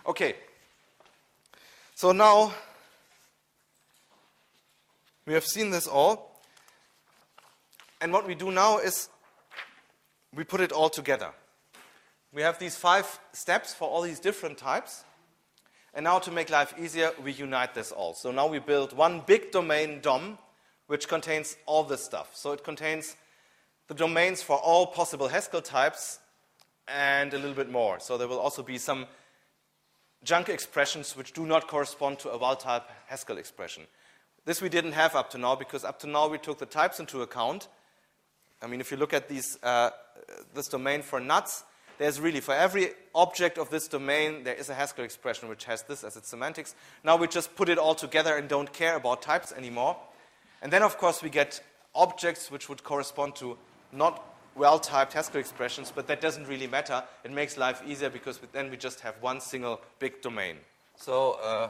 Okay. So now we have seen this all. And what we do now is we put it all together. We have these 5 steps for all these different types. And now to make life easier, we unite this all. So now we build one big domain DOM, which contains all this stuff. So it contains the domains for all possible Haskell types and a little bit more. So there will also be some junk expressions which do not correspond to a val-type Haskell expression. This we didn't have up to now, because up to now we took the types into account. I mean, if you look at these, this domain for nuts, there's really, for every object of this domain, there is a Haskell expression which has this as its semantics. Now we just put it all together and don't care about types anymore. And then, of course, we get objects which would correspond to not well-typed Haskell expressions, but that doesn't really matter. It makes life easier because then we just have one single big domain. So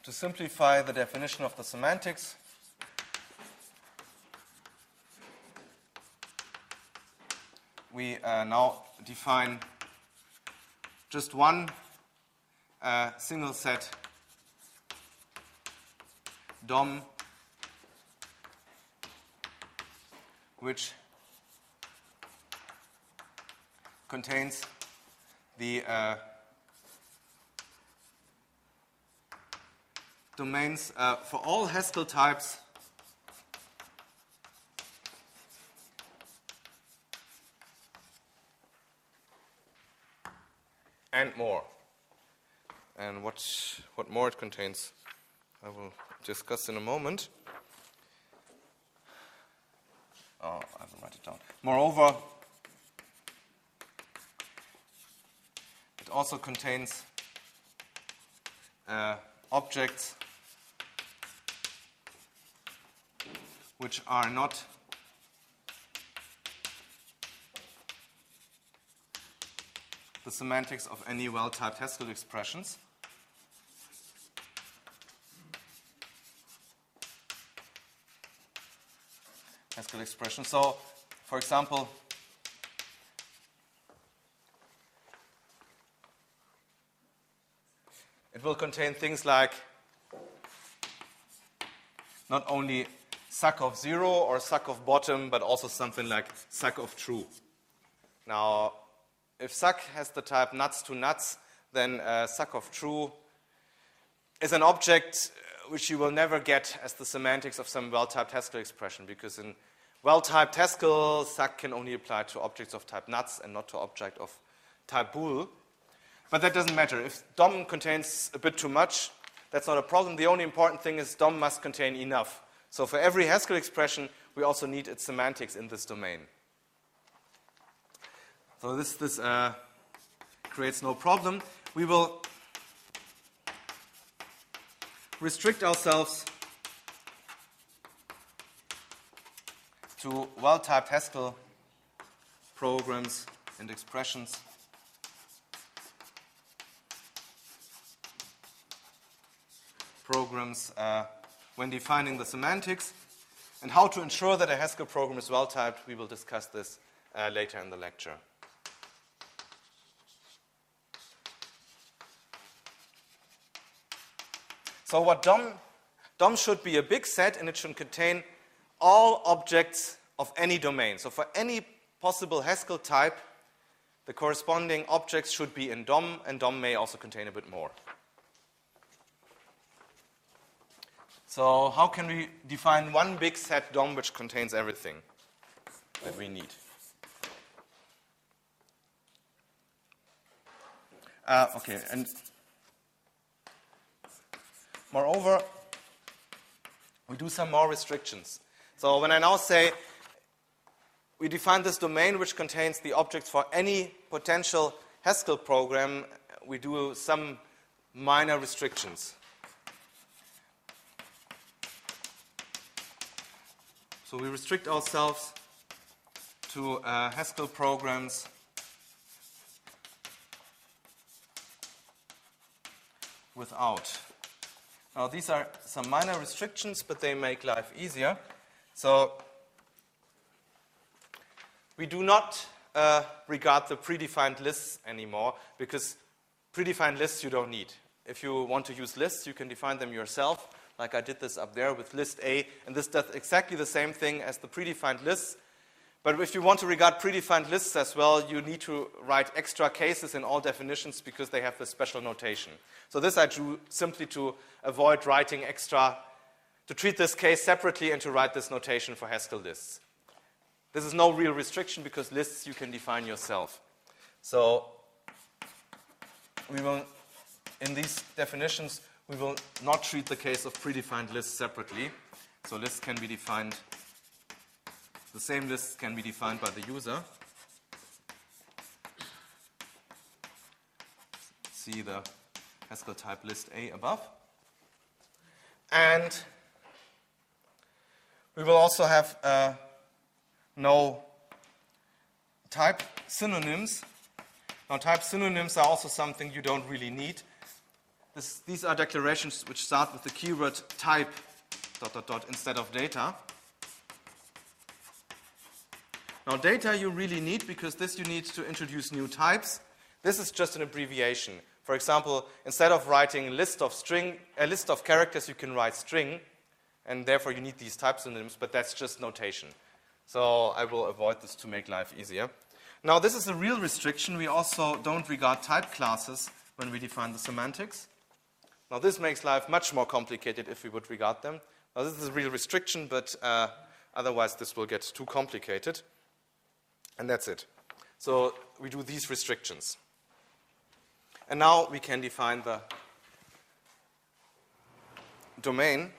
to simplify the definition of the semantics, we now define just one single set DOM which contains the domains for all Haskell types and more. And what more it contains, I will discuss in a moment. Oh, I will write it down. Moreover, it also contains objects which are not the semantics of any well-typed Haskell expressions. So, for example, it will contain things like not only suck of 0 or suck of bottom, but also something like suck of true. Now, if suck has the type nuts to nuts, then suck of true is an object which you will never get as the semantics of some well-typed Haskell expression, because in well-typed Haskell, suck can only apply to objects of type nuts and not to object of type bool. But that doesn't matter. If DOM contains a bit too much, that's not a problem. The only important thing is DOM must contain enough. So for every Haskell expression, we also need its semantics in this domain. So this creates no problem. We will restrict ourselves to well-typed Haskell programs and expressions when defining the semantics. And how to ensure that a Haskell program is well-typed, we will discuss this later in the lecture. So what DOM should be a big set, and it should contain all objects of any domain. So for any possible Haskell type, the corresponding objects should be in DOM, and DOM may also contain a bit more. So how can we define one big set DOM which contains everything that we need? Okay, and moreover, we do some more restrictions. So when I now say we define this domain which contains the objects for any potential Haskell program, we do some minor restrictions. So we restrict ourselves to Haskell programs without. Now these are some minor restrictions, but they make life easier. So we do not regard the predefined lists anymore, because predefined lists you don't need. If you want to use lists, you can define them yourself, like I did this up there with list A, and this does exactly the same thing as the predefined lists. But if you want to regard predefined lists as well, you need to write extra cases in all definitions because they have this special notation. So this I drew simply to avoid writing extra, to treat this case separately and to write this notation for Haskell lists. This is no real restriction because lists you can define yourself. So we will, in these definitions, we will not treat the case of predefined lists separately. So lists can be defined, the same lists can be defined by the user. See the Haskell type list A above. And We will also have no type synonyms. Now, type synonyms are also something you don't really need. These are declarations which start with the keyword type ... instead of data. Now, data you really need, because this you need to introduce new types. This is just an abbreviation. For example, instead of writing a list of characters, you can write string, and therefore you need these type synonyms, but that's just notation. So I will avoid this to make life easier. Now, this is a real restriction. We also don't regard type classes when we define the semantics. Now, this makes life much more complicated if we would regard them. Now, this is a real restriction, but otherwise this will get too complicated. And that's it. So we do these restrictions. And now we can define the domain.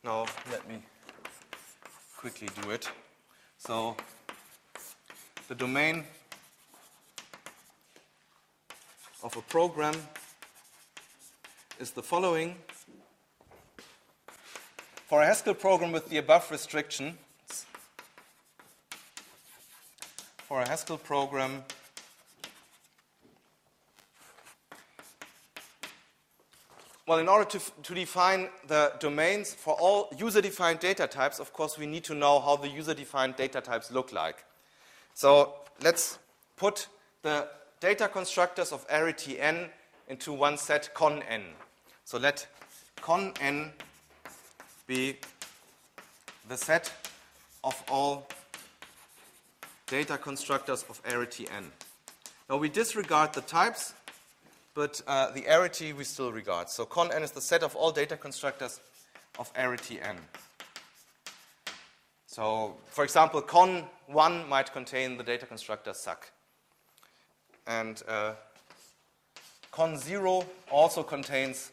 Now, let me quickly do it. So the domain of a program is the following. For a Haskell program with the above restriction, for a Haskell program well, in order to define the domains for all user-defined data types, of course, we need to know how the user-defined data types look like. So let's put the data constructors of arity n into one set con n. So let con n be the set of all data constructors of arity n. Now we disregard the types, but the arity we still regard. So con n is the set of all data constructors of arity n. So, for example, con 1 might contain the data constructor suck. And con 0 also contains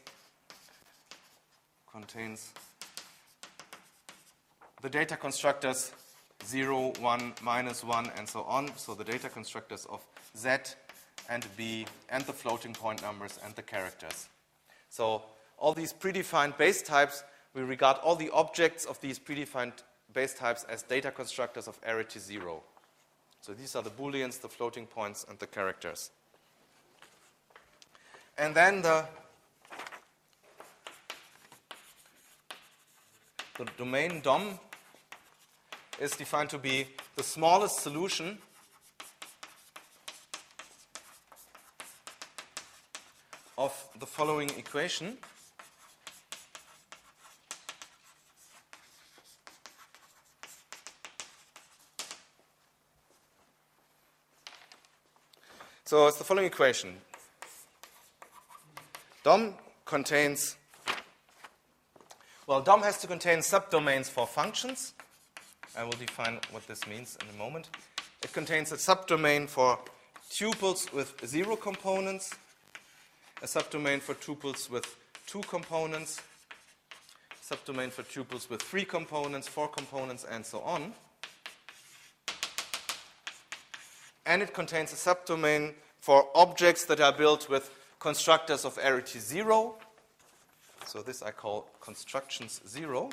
the data constructors 0, 1, minus 1, and so on. So the data constructors of z and b and the floating point numbers and the characters. So all these predefined base types, we regard all the objects of these predefined base types as data constructors of arity 0. So these are the booleans, the floating points, and the characters. And then the domain DOM is defined to be the smallest solution of the following equation. So it's the following equation. DOM contains, well, DOM has to contain subdomains for functions. I will define what this means in a moment. It contains a subdomain for tuples with 0 components, a subdomain for tuples with 2 components, subdomain for tuples with 3 components, 4 components, and so on. And it contains a subdomain for objects that are built with constructors of arity 0. So this I call constructions 0.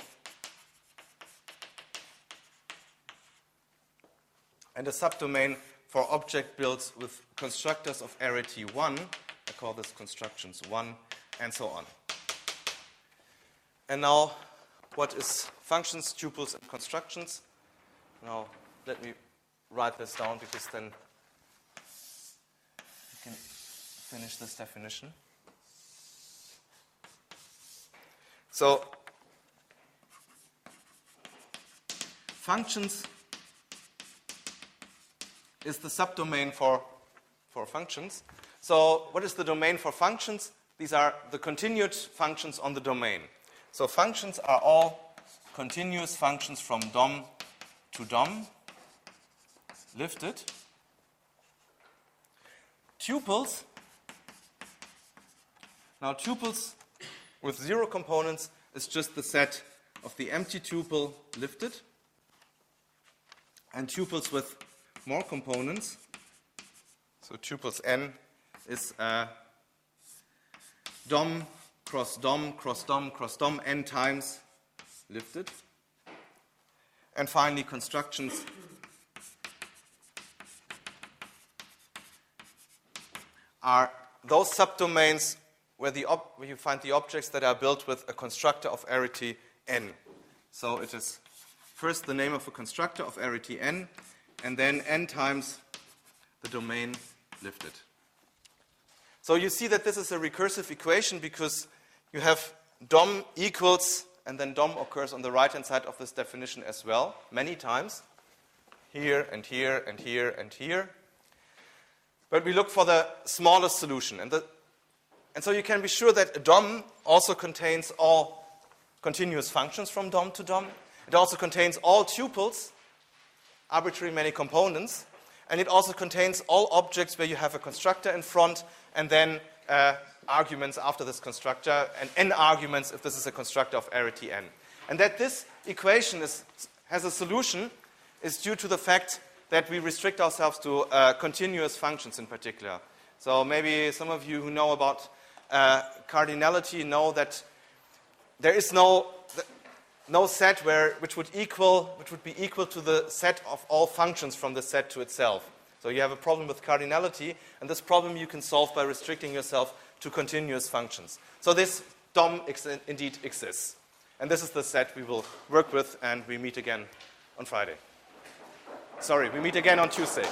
And a subdomain for object built with constructors of arity 1. I call this constructions 1, and so on. And now, what is functions, tuples, and constructions? Now, let me write this down, because then we can finish this definition. So, functions is the subdomain for functions. So what is the domain for functions? These are the continued functions on the domain. So functions are all continuous functions from DOM to DOM, lifted. Tuples. Now tuples with 0 components is just the set of the empty tuple lifted. And tuples with more components, so tuples n is DOM cross DOM cross DOM cross DOM n times lifted. And finally, constructions are those subdomains where you find the objects that are built with a constructor of arity n. So it is first the name of a constructor of arity n, and then n times the domain lifted. So you see that this is a recursive equation because you have DOM equals, and then DOM occurs on the right-hand side of this definition as well, many times, here and here and here and here. But we look for the smallest solution. And so you can be sure that a DOM also contains all continuous functions from DOM to DOM. It also contains all tuples, arbitrary many components. And it also contains all objects where you have a constructor in front and then arguments after this constructor, and n arguments if this is a constructor of arity n. And that this equation has a solution is due to the fact that we restrict ourselves to continuous functions in particular. So maybe some of you who know about cardinality know that there is no set which would be equal to the set of all functions from the set to itself. So you have a problem with cardinality, and this problem you can solve by restricting yourself to continuous functions. So this DOM indeed exists. And this is the set we will work with, and we meet again on Friday. Sorry, we meet again on Tuesday.